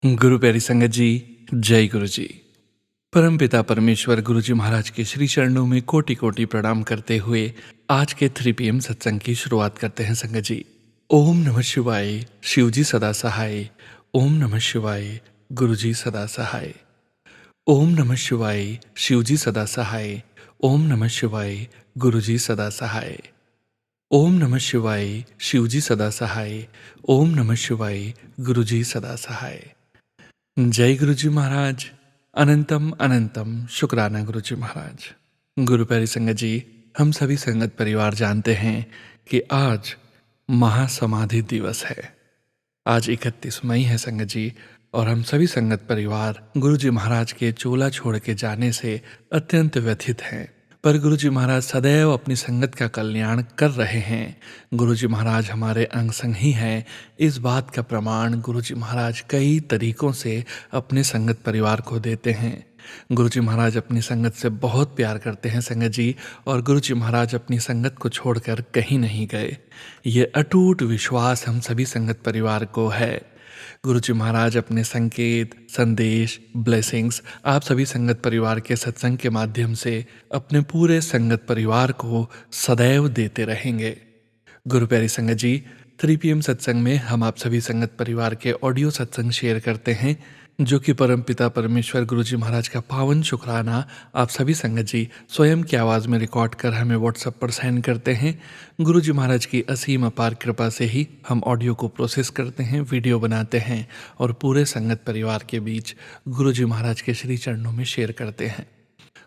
गुरु प्यारी संगत जी, जय गुरु जी। परम पिता परमेश्वर गुरु जी महाराज के श्री चरणों में कोटि कोटि प्रणाम करते हुए आज के 3 PM सत्संग की शुरुआत करते हैं संगत जी। ओम नमः शिवाय, शिव जी सदा सहाय। ओम नमः शिवाय, गुरु जी सदा सहाय। ओम नमः शिवाय, शिव जी सदा सहाय। ओम नमः शिवाय, गुरु जी सदा सहाय। ओम नमः शिवाय, शिव जी सदा सहाय। ओम नमः शिवाय, गुरु जी सदा सहाय। जय गुरु जी महाराज। अनंतम अनंतम शुक्राना गुरु जी महाराज। गुरु प्यारी संगत जी, हम सभी संगत परिवार जानते हैं कि आज महासमाधि दिवस है। आज 31 मई है संगत जी, और हम सभी संगत परिवार गुरु जी महाराज के चोला छोड़ के जाने से अत्यंत व्यथित हैं। पर गुरु जी महाराज सदैव अपनी संगत का कल्याण कर रहे हैं। गुरु जी महाराज हमारे अंग संग ही हैं। इस बात का प्रमाण गुरु जी महाराज कई तरीकों से अपने संगत परिवार को देते हैं। गुरु जी महाराज अपनी संगत से बहुत प्यार करते हैं संगत जी, और गुरु जी महाराज अपनी संगत को छोड़कर कहीं नहीं गए। ये अटूट विश्वास हम सभी संगत परिवार को है। गुरु जी महाराज अपने संकेत, संदेश, ब्लेसिंग्स आप सभी संगत परिवार के सत्संग के माध्यम से अपने पूरे संगत परिवार को सदैव देते रहेंगे। गुरु प्यारी संगत जी, 3 PM सत्संग में हम आप सभी संगत परिवार के ऑडियो सत्संग शेयर करते हैं, जो कि परम पिता परमेश्वर गुरु जी महाराज का पावन शुक्राना आप सभी संगत जी स्वयं की आवाज़ में रिकॉर्ड कर हमें व्हाट्सएप पर सेंड करते हैं। गुरु जी महाराज की असीम अपार कृपा से ही हम ऑडियो को प्रोसेस करते हैं, वीडियो बनाते हैं और पूरे संगत परिवार के बीच गुरु जी महाराज के श्री चरणों में शेयर करते हैं।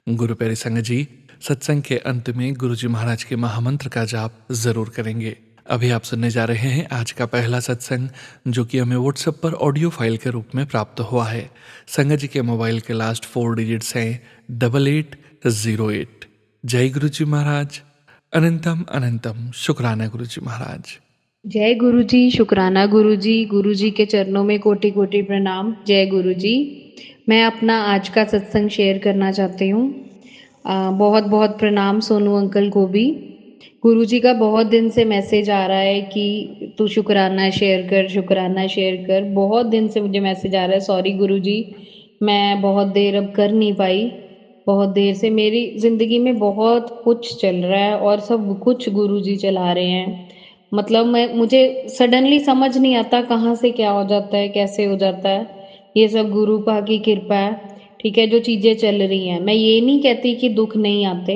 गुरु प्यारी संगत जी, सत्संग के अंत में गुरु जी महाराज के महामंत्र का जाप जरूर करेंगे। अभी आप सुनने जा रहे हैं आज का पहला सत्संग, जो कि हमें व्हाट्सएप पर ऑडियो फाइल के रूप में प्राप्त हुआ है। संगत जी के मोबाइल के लास्ट 4 डिजिट्स हैं 8808। जय गुरु जी महाराज। अनंतम अनंतम शुक्राना गुरु जी महाराज। जय गुरु जी, शुक्राना गुरु जी के चरणों में कोटि कोटि प्रणाम। जय गुरु जी। मैं अपना आज का सत्संग शेयर करना चाहती हूँ। बहुत बहुत प्रणाम सोनू अंकल को भी। गुरु जी का बहुत दिन से मैसेज आ रहा है कि तू शुक्राना शेयर कर, शुक्राना शेयर कर। बहुत दिन से मुझे मैसेज आ रहा है। सॉरी गुरु जी, मैं बहुत देर अब कर नहीं पाई। बहुत देर से मेरी ज़िंदगी में बहुत कुछ चल रहा है और सब कुछ गुरु जी चला रहे हैं। मतलब मुझे सडनली समझ नहीं आता कहाँ से क्या हो जाता है, कैसे हो जाता है। ये सब गुरु पा की कृपा है। ठीक है, जो चीज़ें चल रही हैं, मैं ये नहीं कहती कि दुख नहीं आते,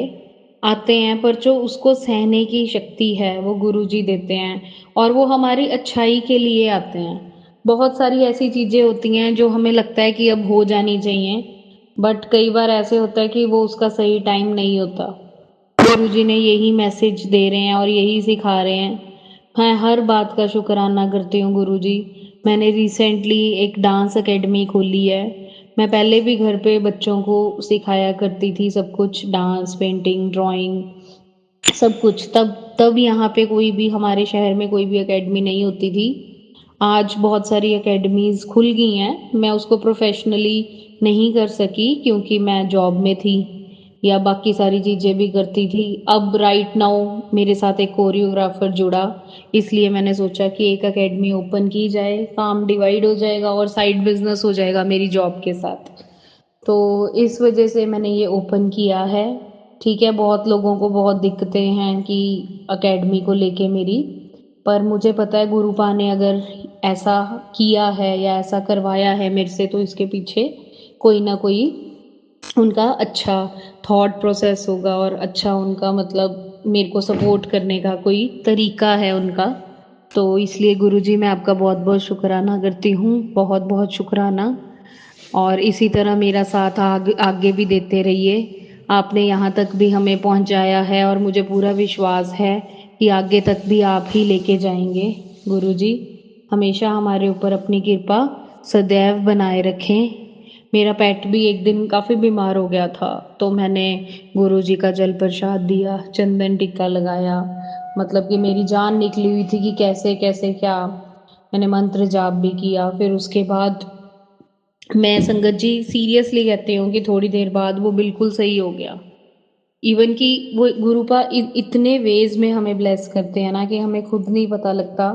आते हैं, पर जो उसको सहने की शक्ति है वो गुरु जी देते हैं, और वो हमारी अच्छाई के लिए आते हैं। बहुत सारी ऐसी चीज़ें होती हैं जो हमें लगता है कि अब हो जानी चाहिए, बट कई बार ऐसे होता है कि वो उसका सही टाइम नहीं होता। गुरु जी ने यही मैसेज दे रहे हैं और यही सिखा रहे हैं। मैं हर बात का शुक्राना करती हूँ गुरु जी। मैंने रिसेंटली एक डांस एकेडमी खोली है। मैं पहले भी घर पे बच्चों को सिखाया करती थी सब कुछ, डांस, पेंटिंग, ड्राइंग, सब कुछ। तब तब यहाँ पे कोई भी, हमारे शहर में कोई भी एकेडमी नहीं होती थी। आज बहुत सारी एकेडमीज़ खुल गई हैं। मैं उसको प्रोफेशनली नहीं कर सकी क्योंकि मैं जॉब में थी या बाकी सारी चीज़ें भी करती थी। अब राइट नाउ मेरे साथ एक कोरियोग्राफर जुड़ा, इसलिए मैंने सोचा कि एक एकेडमी ओपन की जाए, काम डिवाइड हो जाएगा और साइड बिजनेस हो जाएगा मेरी जॉब के साथ। तो इस वजह से मैंने ये ओपन किया है। ठीक है, बहुत लोगों को बहुत दिक्कतें हैं कि एकेडमी को लेके मेरी, पर मुझे पता है गुरुपा ने अगर ऐसा किया है या ऐसा करवाया है मेरे से, तो इसके पीछे कोई ना कोई उनका अच्छा थॉट प्रोसेस होगा और अच्छा उनका मतलब मेरे को सपोर्ट करने का कोई तरीका है उनका। तो इसलिए गुरुजी मैं आपका बहुत बहुत शुक्राना करती हूँ, बहुत बहुत शुक्राना। और इसी तरह मेरा साथ आगे भी देते रहिए। आपने यहाँ तक भी हमें पहुँचाया है और मुझे पूरा विश्वास है कि आगे तक भी आप ही लेके जाएंगे। गुरुजी हमेशा हमारे ऊपर अपनी कृपा सदैव बनाए रखें। मेरा पेट भी एक दिन काफ़ी बीमार हो गया था, तो मैंने गुरुजी का जल प्रसाद दिया, चंदन टिक्का लगाया। मतलब कि मेरी जान निकली हुई थी कि कैसे कैसे क्या। मैंने मंत्र जाप भी किया। फिर उसके बाद मैं संगत जी सीरियसली कहती हूँ कि थोड़ी देर बाद वो बिल्कुल सही हो गया। इवन कि वो गुरुपा इतने वेज में हमें ब्लेस करते हैं ना कि हमें खुद नहीं पता लगता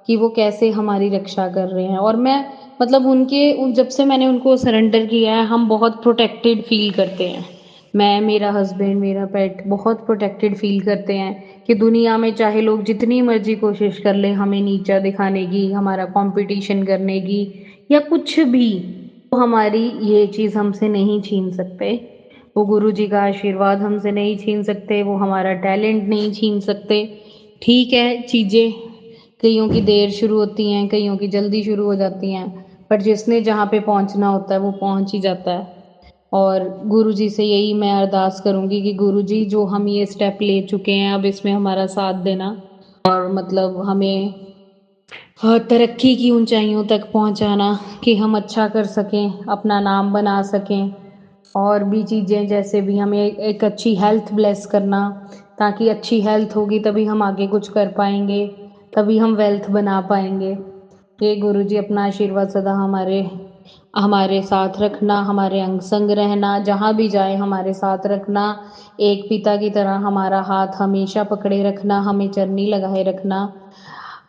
कि वो कैसे हमारी रक्षा कर रहे हैं और मैं मतलब जब से मैंने उनको सरेंडर किया है हम बहुत प्रोटेक्टेड फील करते हैं। मैं, मेरा हस्बैंड, मेरा पेट बहुत प्रोटेक्टेड फील करते हैं कि दुनिया में चाहे लोग जितनी मर्जी कोशिश कर लें हमें नीचा दिखाने की, हमारा कंपटीशन करने की या कुछ भी, वो हमारी ये चीज़ हमसे नहीं छीन सकते। वो गुरुजी का आशीर्वाद हमसे नहीं छीन सकते, वो हमारा टैलेंट नहीं छीन सकते। ठीक है, चीज़ें कइयों की देर शुरू होती हैं, कइयों की जल्दी शुरू हो जाती हैं, पर जिसने जहाँ पे पहुँचना होता है वो पहुँच ही जाता है। और गुरुजी से यही मैं अरदास करूँगी कि गुरुजी जो हम ये स्टेप ले चुके हैं अब इसमें हमारा साथ देना और मतलब हमें तरक्की की ऊंचाइयों तक पहुंचाना कि हम अच्छा कर सकें, अपना नाम बना सकें और भी चीज़ें जैसे भी हमें एक अच्छी हेल्थ ब्लेस करना ताकि अच्छी हेल्थ होगी तभी हम आगे कुछ कर पाएंगे, तभी हम वेल्थ बना पाएंगे। ये गुरुजी अपना आशीर्वाद सदा हमारे हमारे साथ रखना, हमारे अंग संग रहना, जहाँ भी जाए हमारे साथ रखना, एक पिता की तरह हमारा हाथ हमेशा पकड़े रखना, हमें चरनी लगाए रखना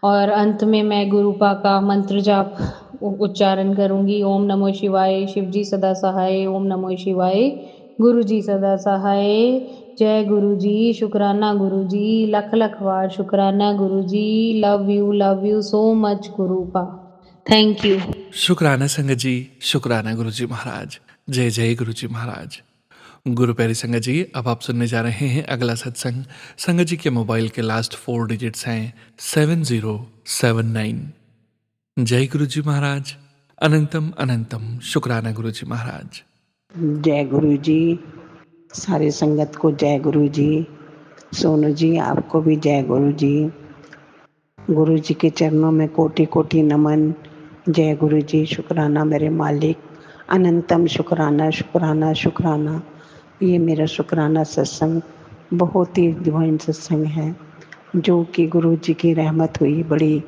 और अंत में मैं गुरुपा का मंत्र जाप उच्चारण करूंगी। ओम नमो शिवाय, शिव जी सदा सहाय। ओम नमो शिवाय, गुरु जी सदा सहाय। जय गुरु जी, शुक्राना गुरु जी, लख लख बार शुक्राना Guru ji. Love you so much Gurupa. Thank you. शुक्राना संगत जी, शुक्राना गुरु जी महाराज। जय जय गुरु जी महाराज। गुरु प्यारी संगत जी, अब आप सुनने जा रहे हैं अगला सत्संग। संगत जी के मोबाइल के लास्ट 4 डिजिट्स हैं 7079। जय गुरु जी महाराज। अनंतम अनंतम शुक्राना गुरु जी महाराज। जय गुरु जी। सारी संगत को जय गुरु जी। सोनू जी आपको भी जय गुरु जी। गुरु जी के चरणों में कोटि कोटि नमन। जय गुरु जी। शुक्राना मेरे मालिक। अनंतम शुक्राना शुक्राना शुक्राना। ये मेरा शुक्राना सत्संग बहुत ही डिवाइन सत्संग है जो कि गुरु जी की रहमत हुई, बड़ी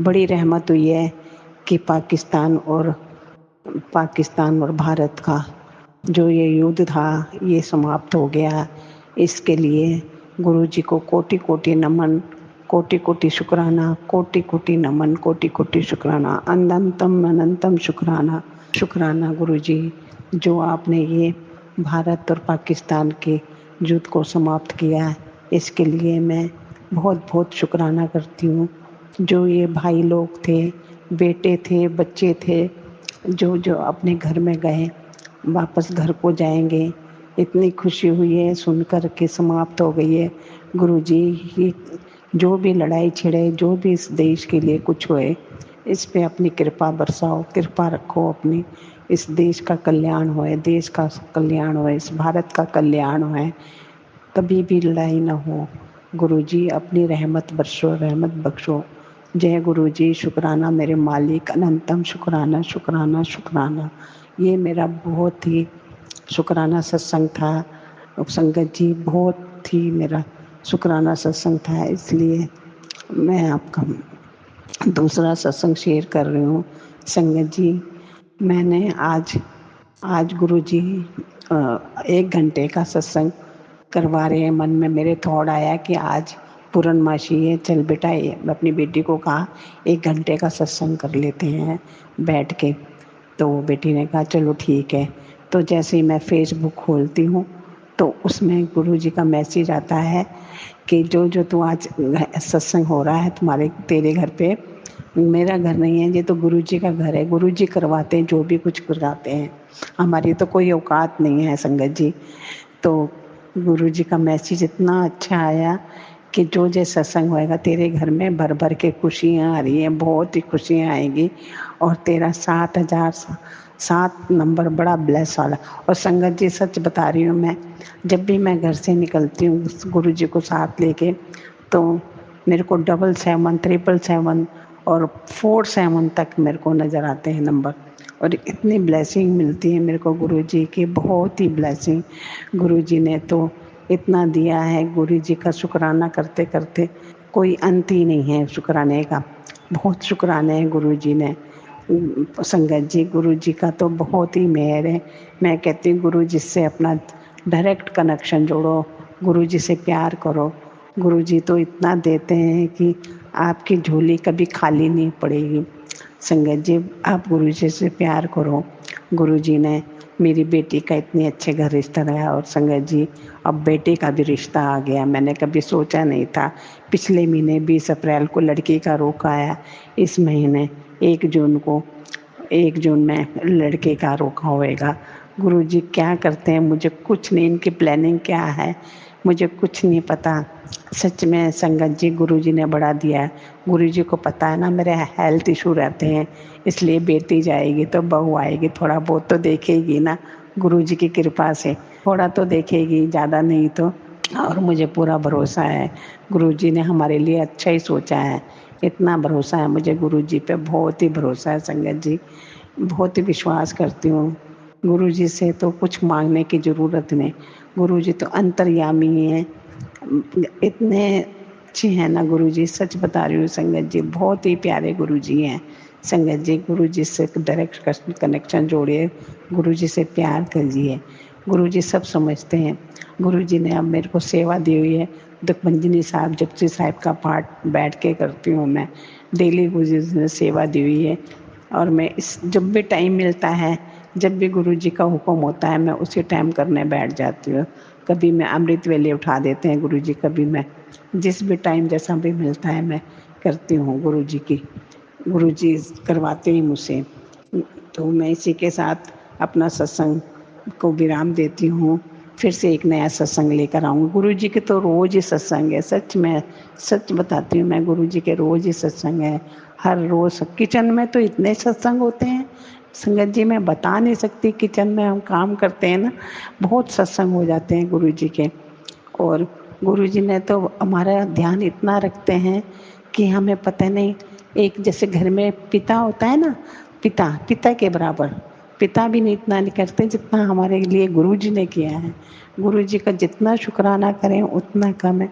बड़ी रहमत हुई है कि पाकिस्तान और भारत का जो ये युद्ध था ये समाप्त हो गया। इसके लिए गुरु जी को कोटि कोटि नमन, कोटि कोटि शुक्राना, कोटि कोटि नमन, कोटि कोटि शुक्राना, अनंतम अनंतम शुक्राना। शुक्राना गुरु जी जो आपने ये भारत और पाकिस्तान के युद्ध को समाप्त किया, इसके लिए मैं बहुत बहुत शुक्राना करती हूँ। जो ये भाई लोग थे, बेटे थे, बच्चे थे, जो जो अपने घर में गए वापस घर को जाएंगे, इतनी खुशी हुई है सुनकर के समाप्त हो गई है। गुरुजी ये जो भी लड़ाई छिड़े, जो भी इस देश के लिए कुछ होए, इस पे अपनी कृपा बरसाओ, कृपा रखो अपनी। इस देश का कल्याण होए, देश का कल्याण होए, इस भारत का कल्याण होए, कभी भी लड़ाई ना हो। गुरुजी अपनी रहमत बरसो, रहमत बख्शो। जय गुरु जी। शुक्राना मेरे मालिक। अनंतम शुक्राना शुक्राना शुक्राना। ये मेरा बहुत ही शुक्राना सत्संग था। संगत जी बहुत ही मेरा शुक्राना सत्संग था, इसलिए मैं आपका दूसरा सत्संग शेयर कर रही हूँ। संगत जी मैंने आज आज गुरु जी 1 घंटे का सत्संग करवा रहे हैं। मन में मेरे थॉट आया कि आज पूर्णमासी है, चल बेटा, ये अपनी बेटी को कहा 1 घंटे का सत्संग कर लेते हैं बैठ के। तो बेटी ने कहा चलो ठीक है। तो जैसे ही मैं फेसबुक खोलती हूँ तो उसमें गुरु जी का मैसेज आता है कि जो जो तू आज सत्संग हो रहा है तेरे घर पे, मेरा घर नहीं है, ये तो गुरु जी का घर है। गुरु जी करवाते हैं जो भी कुछ करवाते हैं, हमारी तो कोई औकात नहीं है संगत जी। तो गुरु जी का मैसेज इतना अच्छा आया कि जो जो सत्संग होएगा तेरे घर में भर भर के खुशियाँ आ रही हैं, बहुत ही खुशियाँ आएंगी और तेरा 7 बड़ा ब्लेस वाला। और संगत जी सच बता रही हूँ, मैं जब भी मैं घर से निकलती हूँ गुरु जी को साथ लेके, तो मेरे को 777, 777 और 47 तक मेरे को नज़र आते हैं नंबर। और इतनी ब्लेसिंग मिलती है मेरे को गुरु जी की, बहुत ही ब्लेसिंग। गुरु जी ने तो इतना दिया है, गुरु जी का शुक्राना करते करते कोई अंत ही नहीं है शुक्राने का। बहुत शुक्राने हैं गुरु जी ने। संगत जी गुरु जी का तो बहुत ही मेहर है। मैं कहती हूँ गुरु जी से अपना डायरेक्ट कनेक्शन जोड़ो, गुरु जी से प्यार करो। गुरु जी तो इतना देते हैं कि आपकी झोली कभी खाली नहीं पड़ेगी। संगत जी, आप गुरु जी से प्यार करो। गुरु जी ने मेरी बेटी का इतने अच्छे घर रिश्ता रहा, और संगत जी अब बेटे का भी रिश्ता आ गया। मैंने कभी सोचा नहीं था। पिछले महीने 20 अप्रैल को लड़की का रोक आया, इस महीने 1 जून में लड़के का रोका होएगा। गुरु जी क्या करते हैं मुझे कुछ नहीं, इनकी प्लानिंग क्या है मुझे कुछ नहीं पता। सच में संगत जी, गुरु जी ने बड़ा दिया है। गुरु जी को पता है ना मेरे हेल्थ इशू रहते हैं, इसलिए बेटी जाएगी तो बहू आएगी, थोड़ा बहुत तो देखेगी ना। गुरु जी की कृपा से थोड़ा तो देखेगी, ज़्यादा नहीं तो। और मुझे पूरा भरोसा है, गुरु जी ने हमारे लिए अच्छा ही सोचा है। इतना भरोसा है मुझे गुरु जी पे, बहुत ही भरोसा है संगत जी। बहुत ही विश्वास करती हूँ गुरु जी से, तो कुछ मांगने की ज़रूरत नहीं। गुरु जी तो अंतर्यामी हैं, इतने अच्छे हैं ना गुरु जी। सच बता रही हूँ संगत जी, बहुत ही प्यारे गुरु जी हैं। संगत जी, गुरु जी से डायरेक्ट कनेक्शन जोड़िए, गुरु जी से प्यार करिए। गुरु जी सब समझते हैं। गुरु जी ने अब मेरे को सेवा दी हुई है। दुखभंजनी साहब, जपजी साहब का पाठ बैठ के करती हूँ मैं। डेली गुरु जी ने सेवा दी हुई है, और मैं इस जब भी टाइम मिलता है, जब भी गुरु जी का हुक्म होता है, मैं उसी टाइम करने बैठ जाती हूँ। कभी मैं अमृत वेले उठा देते हैं गुरु जी, कभी मैं जिस भी टाइम जैसा भी मिलता है मैं करती हूँ गुरु जी की। गुरु जी करवाते ही मुझसे। तो मैं इसी के साथ अपना सत्संग को विराम देती हूँ। फिर से एक नया सत्संग लेकर आऊँगी। गुरु जी के तो रोज़ ही सत्संग है। सच में सच बताती हूँ मैं, गुरु जी के रोज़ ही सत्संग है। हर रोज़ किचन में तो इतने सत्संग होते हैं संगत जी, मैं बता नहीं सकती। किचन में हम काम करते हैं ना, बहुत सत्संग हो जाते हैं गुरु जी के। और गुरु जी ने तो हमारा ध्यान इतना रखते हैं कि हमें पता नहीं। एक जैसे घर में पिता होता है ना, पिता के बराबर पिता भी नहीं इतना नहीं करते जितना हमारे लिए गुरु जी ने किया है। गुरु जी का जितना शुक्राना करें उतना कम है।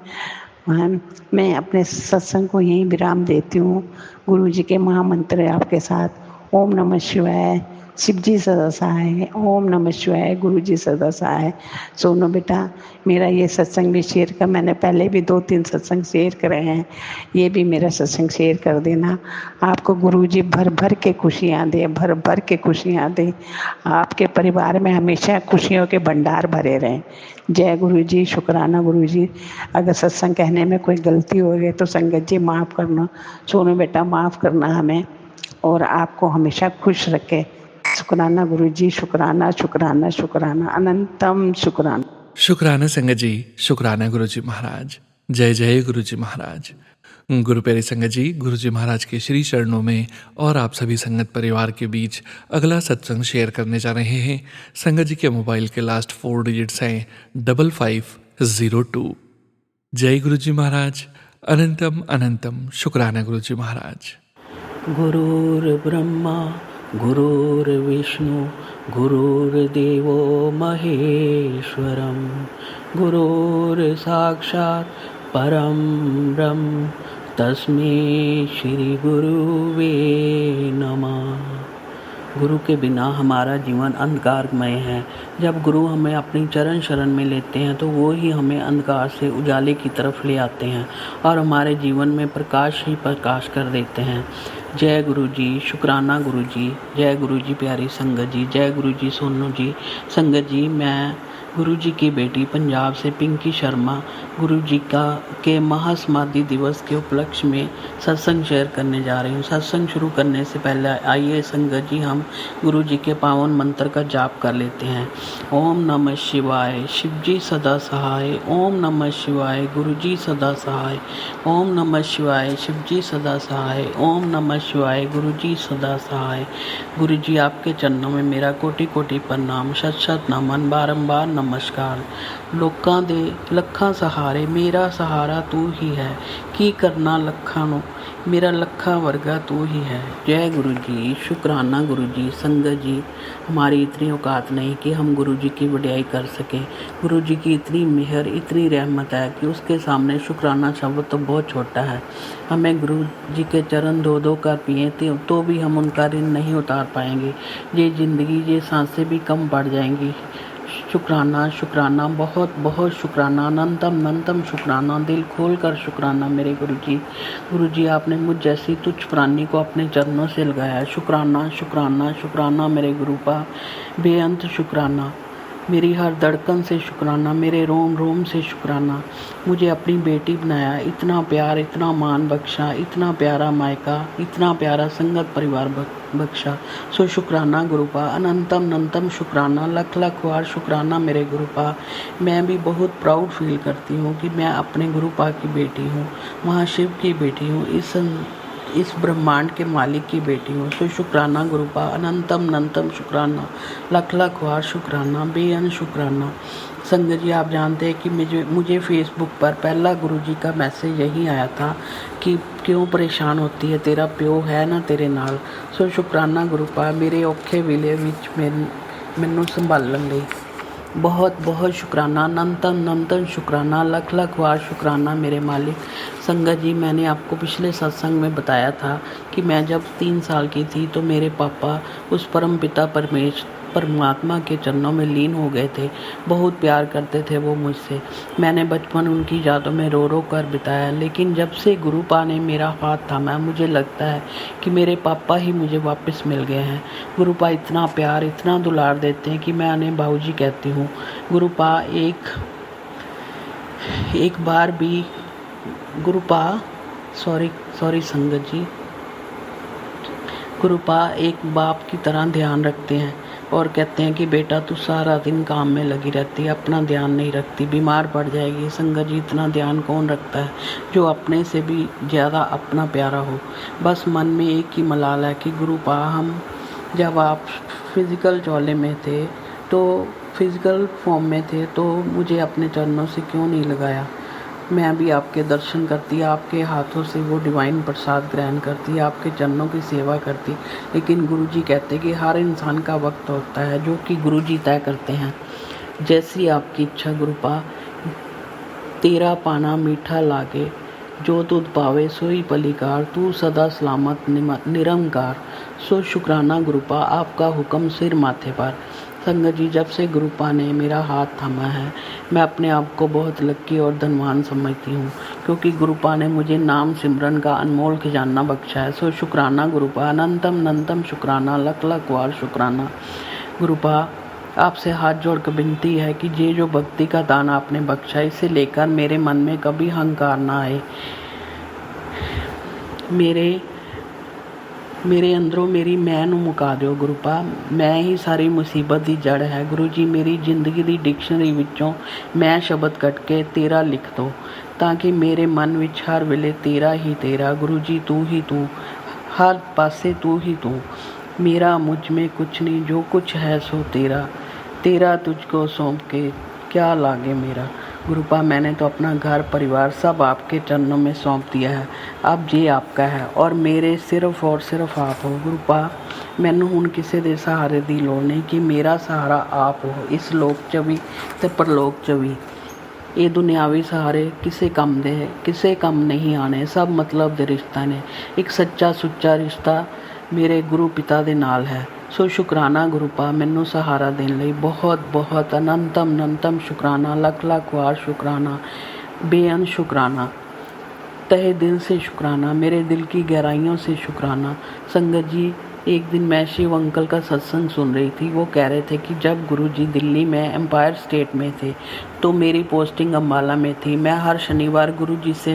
मैं अपने सत्संग को यहीं विराम देती हूँ। गुरु जी के महामंत्र आपके साथ, ओम नमः शिवाय, शिव जी सदा सहाय, ओम नमः शिवाय, गुरु जी सदा सहाय। सोनो बेटा, मेरा ये सत्संग भी शेयर कर, मैंने पहले भी 2-3 सत्संग शेयर करे हैं, ये भी मेरा सत्संग शेयर कर देना। आपको गुरु जी भर भर के खुशियाँ दे, भर भर के खुशियाँ दे। आपके परिवार में हमेशा खुशियों के भंडार भरे रहें। जय गुरु जी, शुक्राना गुरु जी। अगर सत्संग कहने में कोई गलती हो गई तो संगत जी माफ़ करना। सोनू बेटा माफ़ करना हमें, और आपको हमेशा खुश रखे। शुक्राना गुरु जी, शुक्राना शुक्राना शुक्राना, अनंतम शुक्राना। शुक्राना संगत जी, शुक्राना गुरु जी महाराज। जय जय गुरु जी महाराज। गुरु प्यारे संगत जी, गुरु जी महाराज के श्री चरणों में और आप सभी संगत परिवार के बीच अगला सत्संग शेयर करने जा रहे हैं। संगत जी के मोबाइल के लास्ट 4 डिजिट्स हैं 5502। जय गुरु जी महाराज। अनंतम अनंतम शुक्राना गुरु जी महाराज। गुरुर्ब्रह्मा गुरुर्विष्णु गुरुर्देवो महेश्वरं गुरुर्साक्षात् परं ब्रह्म तस्मै श्री गुरुवे नमः। गुरु के बिना हमारा जीवन अंधकारमय है। जब गुरु हमें अपनी चरण शरण में लेते हैं तो वो ही हमें अंधकार से उजाले की तरफ ले आते हैं और हमारे जीवन में प्रकाश ही प्रकाश कर देते हैं। जय गुरु जी, शुक्राना गुरु जी। जय गुरु जी प्यारी संगत जी। जय गुरु जी सोनू जी। संगत जी, मैं गुरु जी की बेटी पंजाब से पिंकी शर्मा गुरु जी के महासमाधि दिवस के उपलक्ष्य में सत्संग शेयर करने जा रही हूँ। सत्संग शुरू करने से पहले आइए संगत जी हम गुरु जी के पावन मंत्र का जाप कर लेते हैं। ओम नमः शिवाय, शिव जी सदा सहाय। ओम नमः शिवाय, गुरु जी सदा सहाय। ओम नमः शिवाय, शिव जी सदा सहाय। ओम नमः शिवाय, गुरु जी सदा सहाय। गुरु जी आपके चरणों में मेरा कोटि कोटि प्रणाम, शत शत नमन, बारंबार नमस्कार। लोकां दे लखां सहारे मेरा सहारा तू ही है, की करना लखां नूं मेरा लखा वर्गा तू ही है। जय गुरु जी, शुक्राना गुरु जी। संगत जी, हमारी इतनी औकात नहीं कि हम गुरु जी की वडियाई कर सकें। गुरु जी की इतनी मेहर, इतनी रहमत है कि उसके सामने शुक्राना शब्द तो बहुत छोटा है। हमें गुरु जी के चरण धो धो कर पिए तो भी हम उनका ऋण नहीं उतार पाएंगे। ये ज़िंदगी, ये सांसें भी कम पड़ जाएंगी शुक्राना शुक्राना, बहुत बहुत शुक्राना, अनंतम अनंतम शुक्राना, दिल खोल कर शुक्राना मेरे गुरुजी। गुरुजी आपने मुझ जैसी तुच्छ प्राणी को अपने चरणों से लगाया। शुक्राना शुक्राना शुक्राना मेरे गुरुपा, बेअंत शुक्राना, मेरी हर धड़कन से शुक्राना, मेरे रोम रोम से शुक्राना। मुझे अपनी बेटी बनाया, इतना प्यार इतना मान बख्शा, इतना प्यारा मायका, इतना प्यारा संगत परिवार बख्शा। सो शुक्राना गुरुपा, अनंतम अनंतम शुक्राना, लख लख बार शुक्राना मेरे गुरुपा। मैं भी बहुत प्राउड फील करती हूँ कि मैं अपने गुरुपा की बेटी हूँ, महाशिव की बेटी हूँ, इस ब्रह्मांड के मालिक की बेटी हूँ। सो शुक्राना गुरुपा, अनंतम अनंतम शुक्राना, लख लख बार शुक्राना, बेअंत शुक्राना। संगत जी आप जानते हैं कि मुझे फेसबुक पर पहला गुरुजी का मैसेज यही आया था कि क्यों परेशान होती है, तेरा प्यो है ना तेरे नाल। सो शुक्राना गुरुपा, मेरे औखे ਵੇਲੇ ਵਿੱਚ ਮੈਨੂੰ ਸੰਭਾਲਣ ਲਈ बहुत बहुत शुक्राना, अनंतम अनंतम शुक्राना, लख लख बार शुक्राना मेरे मालिक। संगत जी मैंने आपको पिछले सत्संग में बताया था कि मैं जब 3 साल की थी तो मेरे पापा उस परम पिता परमात्मा के चरणों में लीन हो गए थे। बहुत प्यार करते थे वो मुझसे। मैंने बचपन उनकी यादों में रो रो कर बिताया, लेकिन जब से गुरुपा ने मेरा हाथ थामा मुझे लगता है कि मेरे पापा ही मुझे वापस मिल गए हैं। गुरुपा इतना प्यार इतना दुलार देते हैं कि मैं उन्हें बाबूजी कहती हूँ। गुरुपा एक बार भी गुरुपा सॉरी संगत जी, गुरुपा एक बाप की तरह ध्यान रखते हैं और कहते हैं कि बेटा तू सारा दिन काम में लगी रहती है, अपना ध्यान नहीं रखती, बीमार पड़ जाएगी। संगत जी इतना ध्यान कौन रखता है जो अपने से भी ज़्यादा अपना प्यारा हो। बस मन में एक ही मलाल है कि गुरुपा हम जब आप फिज़िकल चौले में थे तो फिज़िकल फॉर्म में थे तो मुझे अपने चरणों से क्यों नहीं लगाया। मैं भी आपके दर्शन करती, आपके हाथों से वो डिवाइन प्रसाद ग्रहण करती, आपके चरणों की सेवा करती। लेकिन गुरुजी कहते कि हर इंसान का वक्त होता है जो कि गुरुजी तय करते हैं। जैसी आपकी इच्छा गुरुपा, तेरा पाना मीठा लागे, जो दूध पावे सोई पलिकार, तू सदा सलामत निरंकार। सो शुक्राना गुरुपा, आपका हुक्म सिर माथे पर। संगत जी जब से गुरुपा ने मेरा हाथ थामा है मैं अपने आप को बहुत लक्की और धनवान समझती हूँ, क्योंकि गुरुपा ने मुझे नाम सिमरन का अनमोल खजाना बख्शा है। सो शुक्राना गुरुपा, अनंतम अनंतम शुक्राना, लख लख बार शुक्राना। गुरुपा आपसे हाथ जोड़ कर विनती है कि ये जो भक्ति का दान आपने बख्शा इसे लेकर मेरे मन में कभी अहंकार ना आए। मेरे अंदरों मेरी मैं ਨੂੰ ਮੁਕਾ ਦਿਓ ਗੁਰੂਪਾ। ਮੈਂ ਹੀ ਸਾਰੀ ਮੁਸੀਬਤ ਦੀ ਜੜ ਹੈ। ਗੁਰੂ ਜੀ ਮੇਰੀ ਜ਼ਿੰਦਗੀ ਦੀ ਡਿਕਸ਼ਨਰੀ ਵਿੱਚੋਂ ਮੈਂ ਸ਼ਬਦ ਕੱਟ ਕੇ ਤੇਰਾ ਲਿਖ ਦਿਓ ਤਾਂ ਕਿ ਮੇਰੇ ਮਨ ਵਿੱਚ ਹਰ ਵੇਲੇ ਤੇਰਾ ਹੀ ਤੇਰਾ। ਗੁਰੂ ਜੀ ਤੂੰ ਹੀ ਤੂੰ, हर पासे तू ही तू, मेरा मुझ में कुछ नहीं, जो कुछ है सो तेरा, तेरा तुझको सौंप के क्या लागे मेरा। गुरुपा मैंने तो अपना घर परिवार सब आपके चरणों में सौंप दिया है, अब ये आपका है और मेरे सिर्फ और सिर्फ आप हो। गुरुपा मैनू हुण किसी दे सहारे दी लोड़ नहीं कि मेरा सहारा आप हो, इस लोक च भी ते परलोक च भी। ये दुनियावी सहारे किसे कम नहीं आने, सब मतलब दे रिश्ता ने। एक सच्चा सुच्चा रिश्ता मेरे गुरु पिता दे नाल है। सो शुकराना गुरुपा मैनू सहारा देने लई बहुत बहुत अनंतम अनंतम शुकराना, लख लख बार शुकराना, बेअंत शुकराना, तहे दिल से शुकराना, मेरे दिल की गहराइयों से शुकराना। संगत जी एक दिन मैं शिव अंकल का सत्संग सुन रही थी। वो कह रहे थे कि जब गुरुजी दिल्ली में एम्पायर स्टेट में थे तो मेरी पोस्टिंग अम्बाला में थी। मैं हर शनिवार गुरुजी से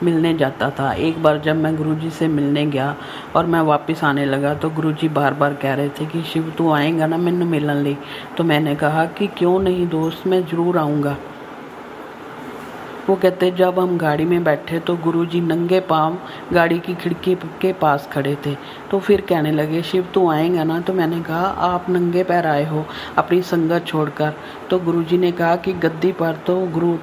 मिलने जाता था। एक बार जब मैं गुरुजी से मिलने गया और मैं वापस आने लगा तो गुरुजी बार बार कह रहे थे कि शिव तू आएगा ना मैनू मिलन लई। तो मैंने कहा कि क्यों नहीं दोस्त, मैं ज़रूर आऊँगा। वो कहते जब हम गाड़ी में बैठे तो गुरुजी नंगे पाँव गाड़ी की खिड़की के पास खड़े थे। तो फिर कहने लगे शिव तू आएगा ना। तो मैंने कहा आप नंगे पैर आए हो अपनी संगत छोड़कर। तो गुरुजी ने कहा कि गद्दी पर तो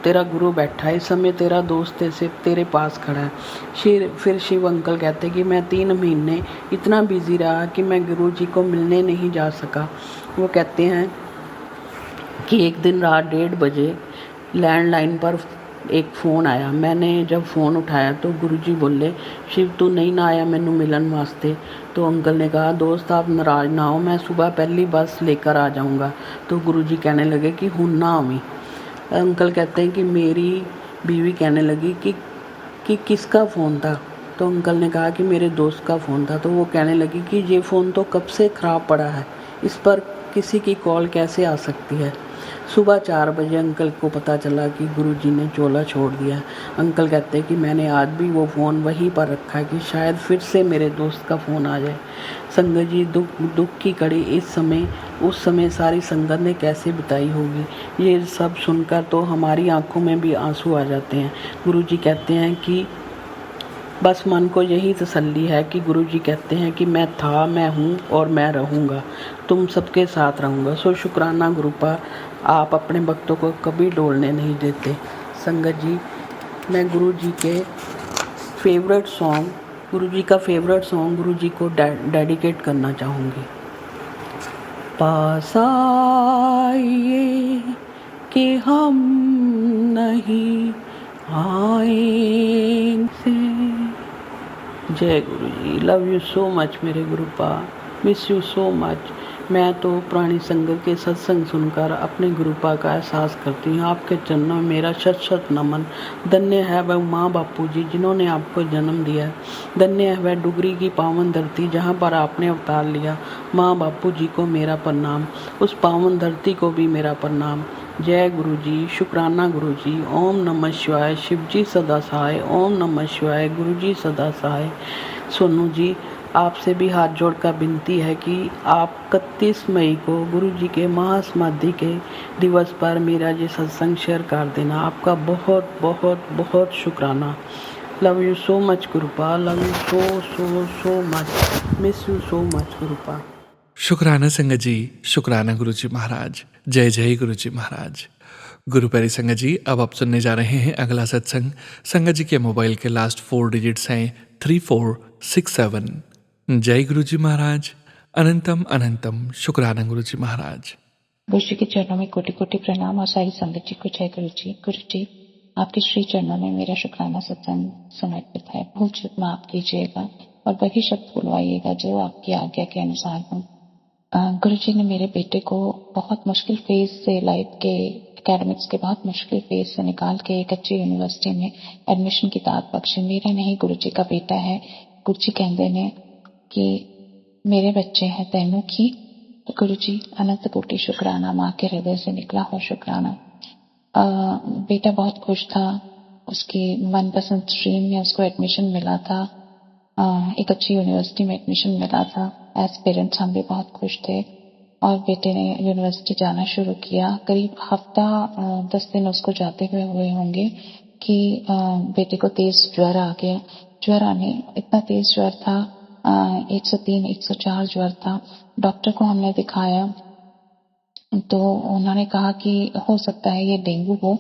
तेरा गुरु बैठा है, इस समय तेरा दोस्त तेरे पास खड़ा है। फिर शिव अंकल कहते कि मैं 3 महीने इतना बिजी रहा कि मैं गुरुजी को मिलने नहीं जा सका। वो कहते हैं कि एक दिन रात 1:30 बजे लैंडलाइन पर एक फ़ोन आया। मैंने जब फ़ोन उठाया तो गुरुजी बोले, शिव तू नहीं ना आया मैनू मिलन वास्ते। तो अंकल ने कहा, दोस्त आप नाराज़ ना हो, मैं सुबह पहली बस लेकर आ जाऊँगा। तो गुरुजी कहने लगे कि हुण ना आवीं। अंकल कहते हैं कि मेरी बीवी कहने लगी कि किसका फ़ोन था। तो अंकल ने कहा कि मेरे दोस्त का फ़ोन था। तो वो कहने लगी कि ये फ़ोन तो कब से ख़राब पड़ा है, इस पर किसी की कॉल कैसे आ सकती है। सुबह 4 बजे अंकल को पता चला कि गुरुजी ने चोला छोड़ दिया। अंकल कहते हैं कि मैंने आज भी वो फ़ोन वहीं पर रखा है कि शायद फिर से मेरे दोस्त का फ़ोन आ जाए। संगत जी, दुख की कड़ी उस समय सारी संगत ने कैसे बिताई होगी, ये सब सुनकर तो हमारी आंखों में भी आंसू आ जाते हैं। गुरुजी कहते हैं कि बस मन को यही तसल्ली है कि गुरुजी कहते हैं कि मैं था, मैं हूँ और मैं रहूँगा, तुम सबके साथ रहूँगा। सो शुक्राना गुरुपा, आप अपने भक्तों को कभी डोलने नहीं देते। संगत जी, मैं गुरुजी का फेवरेट सॉन्ग गुरुजी को डेडिकेट करना चाहूँगी। पास आइए कि हम नहीं आएंगे। जय गुरु ji. Love you so much मेरे गुरुपा, मिस यू सो मच। मैं तो पुरानी संगत के सत्संग सुनकर अपने गुरुपा का एहसास करती हूँ। आपके चरणों में मेरा शत शत नमन। धन्य है वह माँ बापू जी जिन्होंने आपको जन्म दिया है। धन्य है वह डुगरी की पावन धरती जहाँ पर आपने अवतार लिया। माँ बापू जी को मेरा प्रणाम, उस पावन धरती को भी मेरा प्रणाम। जय गुरु जी, शुक्राना गुरु जी। ओम नमः शिवाय, शिव जी सदा सहाय। ओम नमः शिवाय, गुरु जी सदा सहाय। सोनू जी, आपसे भी हाथ जोड़कर विनती है कि आप 31 मई को गुरु जी के महासमाधि के दिवस पर मेरा ये सत्संग शेयर कर देना। आपका बहुत बहुत बहुत शुक्राना। Love you so much Gurupa, love you so much, miss you so much Gurupa. शुक्राना संगत जी, शुक्राना गुरु जी महाराज। जय जय गुरु जी महाराज। गुरु प्यारी संगत जी, अब आप सुनने जा रहे हैं अगला सत्संग। संगत जी के मोबाइल के लास्ट 4 डिजिट्स हैं 3467। जय गुरु जी महाराज। अनंतम अनंतम शुक्राना गुरु जी महाराज। गुरु जी के चरणों में कोटि कोटि प्रणाम और सारी संगत जी को जय गुरु जी। गुरु जी, आपके श्री चरणों में मेरा शुक्राना सत्संग समर्पित है। भूल चूक माफ कीजिएगा और वही शब्द बुलवाइएगा जो आपकी आज्ञा के अनुसार हो। गुरु जी ने मेरे बेटे को बहुत मुश्किल फेज से, लाइफ के एकेडमिक्स के बहुत मुश्किल फेज से निकाल के एक अच्छी यूनिवर्सिटी में एडमिशन की दात बख्शी। मेरा नहीं, गुरु जी का बेटा है। गुरु जी कहते ने कि मेरे बच्चे हैं तैनू की। तो गुरु जी, अनंत कोटि शुक्राना, माँ के हृदय से निकला हुआ शुक्राना। बेटा बहुत खुश था, उसकी मनपसंद स्ट्रीम में उसको एडमिशन मिला था, एक अच्छी यूनिवर्सिटी में एडमिशन मिला था। एज पेरेंट्स हम भी बहुत खुश थे और बेटे ने यूनिवर्सिटी जाना शुरू किया। करीब हफ्ता 10 दिन उसको जाते हुए होंगे कि बेटे को तेज ज्वर आ गया। ज्वर आने, इतना तेज ज्वर था, 103 104 ज्वर था। डॉक्टर को हमने दिखाया तो उन्होंने कहा कि हो सकता है ये डेंगू हो,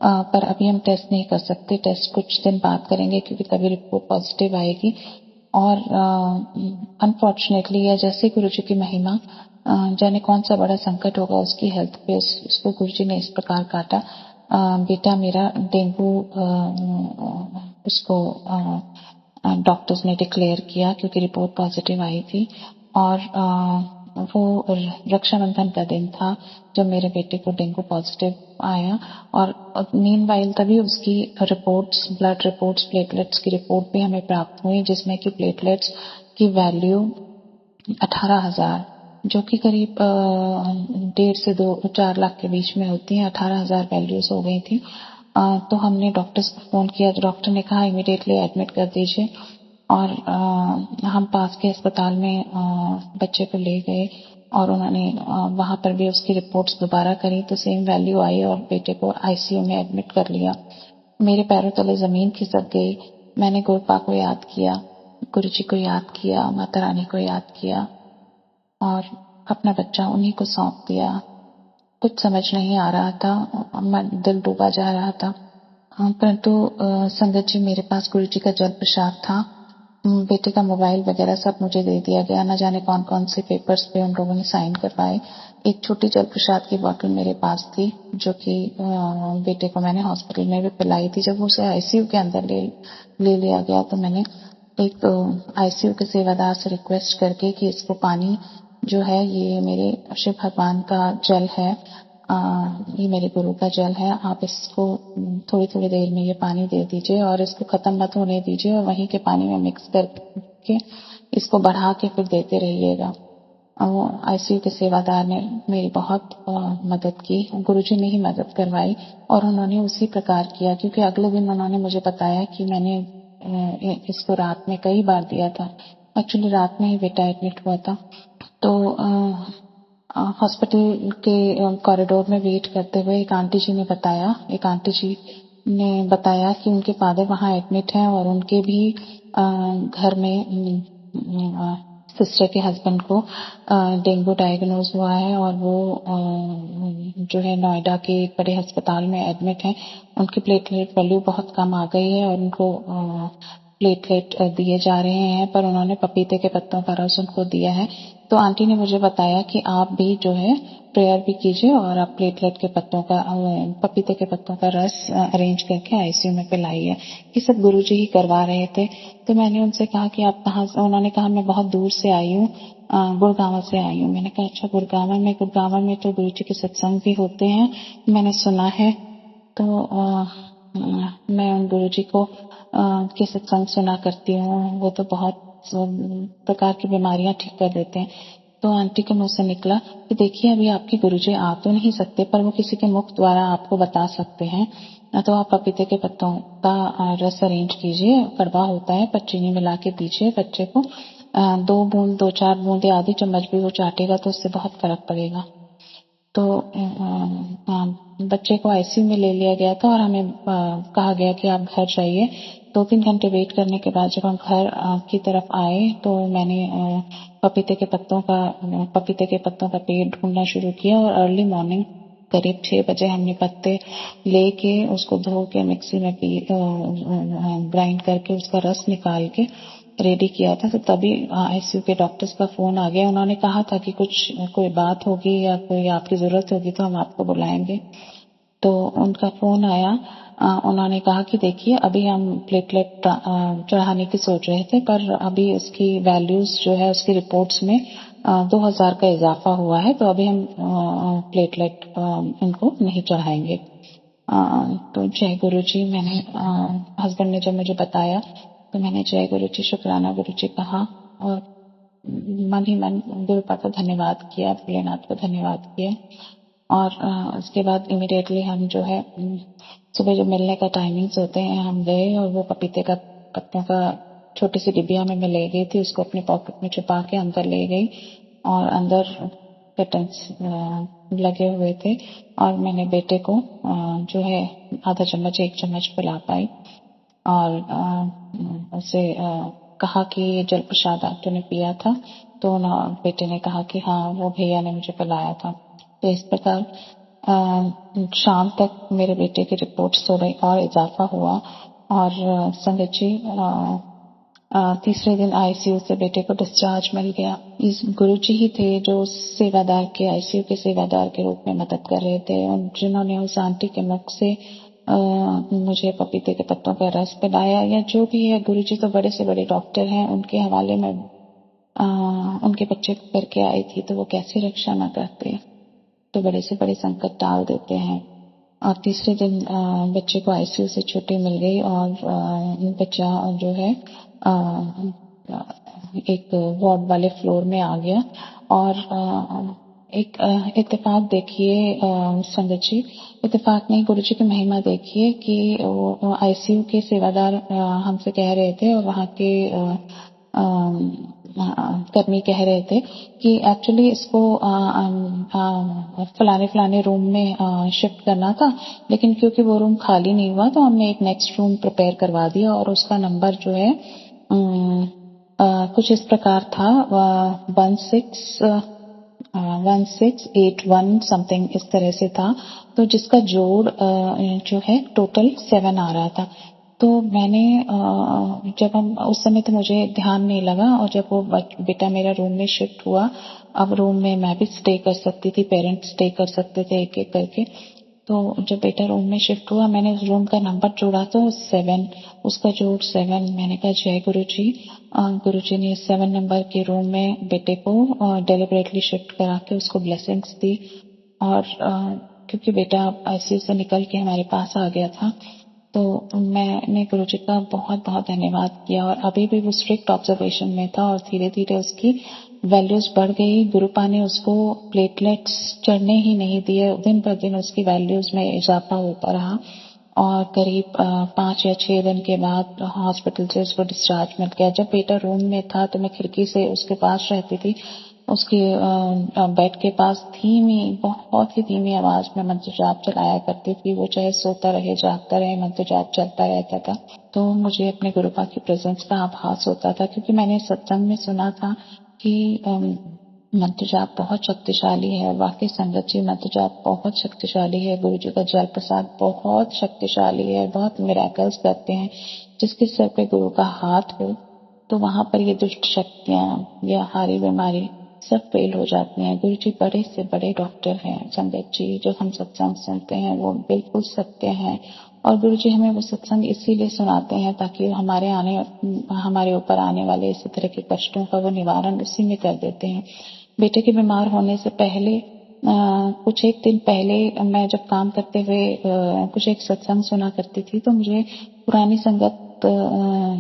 पर अभी हम टेस्ट नहीं कर सकते, टेस्ट कुछ दिन बाद करेंगे क्योंकि तभी रिपोर्ट पॉजिटिव आएगी। और अनफॉर्चुनेटली, या जैसे गुरु जी की महिमा, जाने कौन सा बड़ा संकट होगा उसकी हेल्थ पे, उसको गुरु जी ने इस प्रकार काटा। बेटा मेरा डेंगू उसको डॉक्टर्स ने डिक्लेयर किया क्योंकि रिपोर्ट पॉजिटिव आई थी। और वो रक्षाबंधन का दिन था जब मेरे बेटे को डेंगू पॉजिटिव आया। और मीनवाइल तभी उसकी रिपोर्ट्स, ब्लड रिपोर्ट्स, प्लेटलेट्स की रिपोर्ट भी हमें प्राप्त हुई, जिसमें कि प्लेटलेट्स की वैल्यू 18,000, जो कि करीब 1.5 से 4 लाख के बीच में होती है। 18,000 वैल्यूज हो गई थी। तो हमने डॉक्टर्स को फोन किया तो डॉक्टर ने कहा इमीडिएटली एडमिट कर दीजिए। और हम पास के अस्पताल में बच्चे को ले गए और उन्होंने वहां पर भी उसकी रिपोर्ट्स दोबारा करी तो सेम वैल्यू आई और बेटे को आईसीयू में एडमिट कर लिया। मेरे पैरों तले जमीन खिसक गई। मैंने गुरुपा को याद किया, गुरु जी को याद किया, माता रानी को याद किया और अपना बच्चा उन्हीं को सौंप दिया। कुछ समझ नहीं आ रहा था, दिल डूबा जा रहा था। परंतु संगत जी, मेरे पास गुरु जी का जल प्रसाद था बेटे का मोबाइल वगैरह सब मुझे दे दिया गया। न जाने कौन कौन से पेपर्स पे उन लोगों ने साइन करवाए। एक छोटी जल प्रसाद की बोतल मेरे पास थी, जो कि बेटे को मैंने हॉस्पिटल में भी पिलाई थी। जब उसे आईसीयू के अंदर ले लिया गया तो मैंने एक आईसीयू के सेवादार से रिक्वेस्ट करके कि इसको पानी जो है, ये मेरे शिव भगवान का जल है, ये मेरे गुरु का जल है, आप इसको थोड़ी थोड़ी देर में ये पानी दे दीजिए और इसको खत्म मत होने दीजिए और वहीं के पानी में मिक्स करके इसको बढ़ा के फिर देते रहिएगा। आईसीयू के सेवादार ने मेरी बहुत मदद की। गुरुजी ने ही मदद करवाई और उन्होंने उसी प्रकार किया, क्योंकि अगले दिन उन्होंने मुझे बताया कि मैंने इसको रात में कई बार दिया था। एक्चुअली रात में ही बेटा एडमिट हुआ था। तो हॉस्पिटल के कॉरिडोर में वेट करते हुए एक आंटी जी ने बताया कि उनके फादर वहाँ एडमिट हैं और उनके भी घर में सिस्टर के हस्बैंड को डेंगू डायग्नोज हुआ है और वो जो है नोएडा के एक बड़े अस्पताल में एडमिट हैं। उनकी प्लेटलेट वैल्यू बहुत कम आ गई है और उनको प्लेटलेट दिए जा रहे हैं, पर उन्होंने पपीते के पत्तों का रस उनको दिया है। तो आंटी ने मुझे बताया कि आप भी जो है प्रेयर भी कीजिए और आप प्लेटलेट के पत्तों का पपीते के पत्तों का रस अरेंज करके आईसीयू में पिलाइए। ये सब गुरुजी ही करवा रहे थे। तो मैंने उनसे कहा कि आप कहाँ से? उन्होंने कहा मैं बहुत दूर से आई हूँ, गुड़गांव से आई हूँ। मैंने कहा अच्छा, गुड़गांव में तो गुरुजी के सत्संग भी होते हैं, मैंने सुना है। तो मैं उन गुरुजी को के सत्संग सुना करती हूँ। वो तो बहुत प्रकार की बीमारियां ठीक कर देते हैं। तो आंटी के मुंह से निकला कि देखिए, अभी आपके गुरुजी आ तो नहीं सकते, पर वो किसी के मुख द्वारा आपको बता सकते हैं। तो आप पपीते के पत्तों का रस अरेंज कीजिए, कड़वा होता है, पर चीनी मिला के दीजिए बच्चे को। 2-4 बूंदे आधी चम्मच भी वो चाटेगा तो उससे बहुत फर्क पड़ेगा। तो बच्चे को आईसीयू में ले लिया गया था और हमें कहा गया कि आप घर जाइए। 2-3 घंटे वेट करने के बाद जब हम घर की तरफ आए तो मैंने पपीते के पत्तों का पेड़ ढूंढना शुरू किया और अर्ली मॉर्निंग करीब 6 बजे हमने पत्ते लेके उसको धो के मिक्सी में ग्राइंड करके उसका रस निकाल के रेडी किया था। तो तभी आईसीयू के डॉक्टर्स का फोन आ गया। उन्होंने कहा था कि कोई बात होगी या कोई आपकी जरूरत होगी तो हम आपको बुलाएंगे। तो उनका फोन आया। उन्होंने कहा कि देखिए, अभी हम प्लेटलेट चढ़ाने की सोच रहे थे, पर अभी उसकी वैल्यूज जो है उसकी रिपोर्ट्स में 2000 का इजाफा हुआ है, तो अभी हम प्लेटलेट इनको नहीं चढ़ाएंगे। तो जय गुरु जी, मैंने हस्बैंड ने जब मुझे बताया तो मैंने जय गुरु जी, शुक्राना गुरु जी कहा और मन ही मन गुरुपा को धन्यवाद किया, भोलेनाथ को धन्यवाद किया। और उसके बाद इमिडिएटली हम जो है सुबह जो मिलने का टाइमिंग्स होते हैं, हम गए और वो पपीते का पत्तों का छोटी सी डिबिया में मैं ले गई थी, उसको अपने पॉकेट में छुपा के अंदर ले गई और अंदर कर्टन्स लगे हुए थे और मैंने बेटे को जो है आधा चम्मच 1 चम्मच पिला पाई और उसे कहा कि ये जल प्रसाद आप तूने पिया था? तो ना बेटे ने कहा कि हाँ, वो भैया ने मुझे पिलाया था। तो इस प्रकार शाम तक मेरे बेटे की रिपोर्ट्स थोड़े और इजाफा हुआ और संगत जी तीसरे दिन आईसीयू से बेटे को डिस्चार्ज मिल गया। इस गुरुजी ही थे जो आईसीयू के सेवादार के रूप में मदद कर रहे थे, जिन्होंने उस आंटी के मुख से मुझे पपीते के पत्तों का रस पिलाया। या जो भी है, गुरुजी तो बड़े से बड़े डॉक्टर हैं, उनके हवाले में उनके बच्चे को करके आई थी, तो वो कैसे रक्षा न करते, तो बड़े से बड़े संकट टाल देते हैं। और तीसरे दिन बच्चे को आईसीयू से छुट्टी मिल गई और बच्चा जो है एक वार्ड वाले फ्लोर में आ गया। और एक इत्तेफाक देखिए संगत जी, इत्तेफाक नहीं, गुरु जी की महिमा देखिए कि वो आईसीयू के सेवादार हमसे कह रहे थे और वहाँ के कर्मी कह रहे थे कि एक्चुअली इसको फलाने रूम में शिफ्ट करना था, लेकिन क्योंकि वो रूम खाली नहीं हुआ तो हमने एक नेक्स्ट रूम प्रिपेयर करवा दिया और उसका नंबर जो है कुछ इस प्रकार था 1681 समथिंग इस तरह से था, तो जिसका जोड़ जो है टोटल 7 आ रहा था। तो मैंने जब हम उस समय तो मुझे ध्यान नहीं लगा, और जब वो बेटा मेरा रूम में शिफ्ट हुआ, अब रूम में मैं भी स्टे कर सकती थी, पेरेंट्स स्टे कर सकते थे एक एक करके। तो जब बेटा रूम में शिफ्ट हुआ, मैंने उस रूम का नंबर जोड़ा तो 7, उसका जोड़ 7। मैंने कहा जय गुरु जी। गुरु जी ने 7 नंबर के रूम में बेटे को डेलिबरेटली शिफ्ट करा के उसको ब्लेसिंग्स दी। और क्योंकि बेटा आईसीयू से निकल के हमारे पास आ गया था, तो मैंने गुरुजी का बहुत बहुत धन्यवाद किया। और अभी भी वो स्ट्रिक्ट ऑब्जर्वेशन में था, और धीरे धीरे उसकी वैल्यूज बढ़ गई। गुरुपा ने उसको प्लेटलेट्स चढ़ने ही नहीं दिए, दिन पर दिन उसकी वैल्यूज में इजाफा होता रहा। और करीब 5 या 6 दिन के बाद हॉस्पिटल से उसको डिस्चार्ज मिल गया। जब बेटा रूम में था तो मैं खिड़की से उसके पास रहती थी, उसके बेड के पास धीमी, बहुत ही धीमी आवाज में मंत्र जाप चलाया करती थी। वो चाहे सोता रहे जागता रहे, मंत्र जाप चलता रहता था। तो मुझे अपने गुरुपा की प्रेजेंस का आभास होता था, क्योंकि मैंने सत्संग में सुना था कि मंत्र जाप बहुत शक्तिशाली है। वाकई संगत जी, मंत्र जाप बहुत शक्तिशाली है। गुरु जी का जल प्रसाद बहुत शक्तिशाली है, बहुत मिरेकल्स करते हैं। जिसके सर पे गुरु का हाथ हो, तो वहां पर ये दुष्ट शक्तियां या हारी बीमारी सब फेल हो जाती हैं। गुरु जी बड़े से बड़े डॉक्टर हैं। संगत जी, जो हम सत्संग सुनते हैं वो बिल्कुल सत्य है। और गुरु जी हमें वो सत्संग इसीलिए सुनाते हैं ताकि हमारे ऊपर आने वाले इसी तरह के कष्टों का वो निवारण उसी में कर देते हैं। बेटे के बीमार होने से पहले कुछ एक दिन पहले मैं जब काम करते हुए कुछ एक सत्संग सुना करती थी, तो मुझे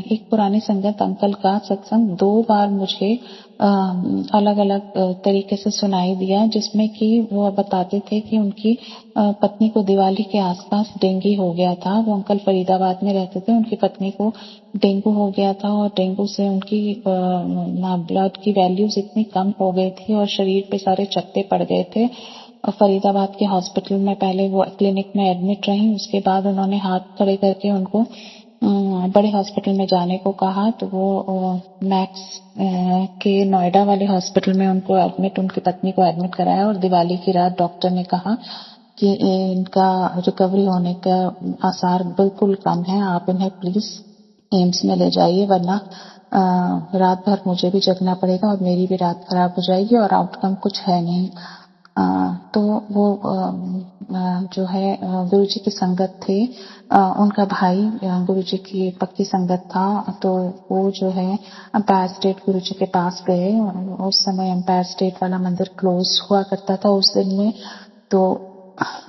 एक पुरानी संगत अंकल का सत्संग 2 बार मुझे अलग अलग तरीके से सुनाई दिया, जिसमें कि वो बताते थे कि उनकी पत्नी को दिवाली के आसपास डेंगू हो गया था। वो अंकल फरीदाबाद में रहते थे, उनकी पत्नी को डेंगू हो गया था, और डेंगू से उनकी ब्लड की वैल्यूज इतनी कम हो गई थी और शरीर पे सारे चकत्ते पड़ गए थे। और फरीदाबाद के हॉस्पिटल में पहले वो क्लिनिक में एडमिट रही, उसके बाद उन्होंने हाथ खड़े करके उनको बड़े हॉस्पिटल में जाने को कहा। तो वो मैक्स के नोएडा वाले हॉस्पिटल में उनकी पत्नी को एडमिट कराया। और दिवाली की रात डॉक्टर ने कहा कि इनका रिकवरी होने का आसार बिल्कुल कम है, आप इन्हें प्लीज एम्स में ले जाइए, वरना रात भर मुझे भी जगना पड़ेगा और मेरी भी रात खराब हो जाएगी और आउटकम कुछ है नहीं। तो वो जो है गुरुजी की संगत थे, उनका भाई गुरुजी की पक्की संगत था। तो वो जो है एम्पायर स्टेट गुरुजी के पास गए। उस समय एम्पायर स्टेट वाला मंदिर क्लोज हुआ करता था उस दिन में। तो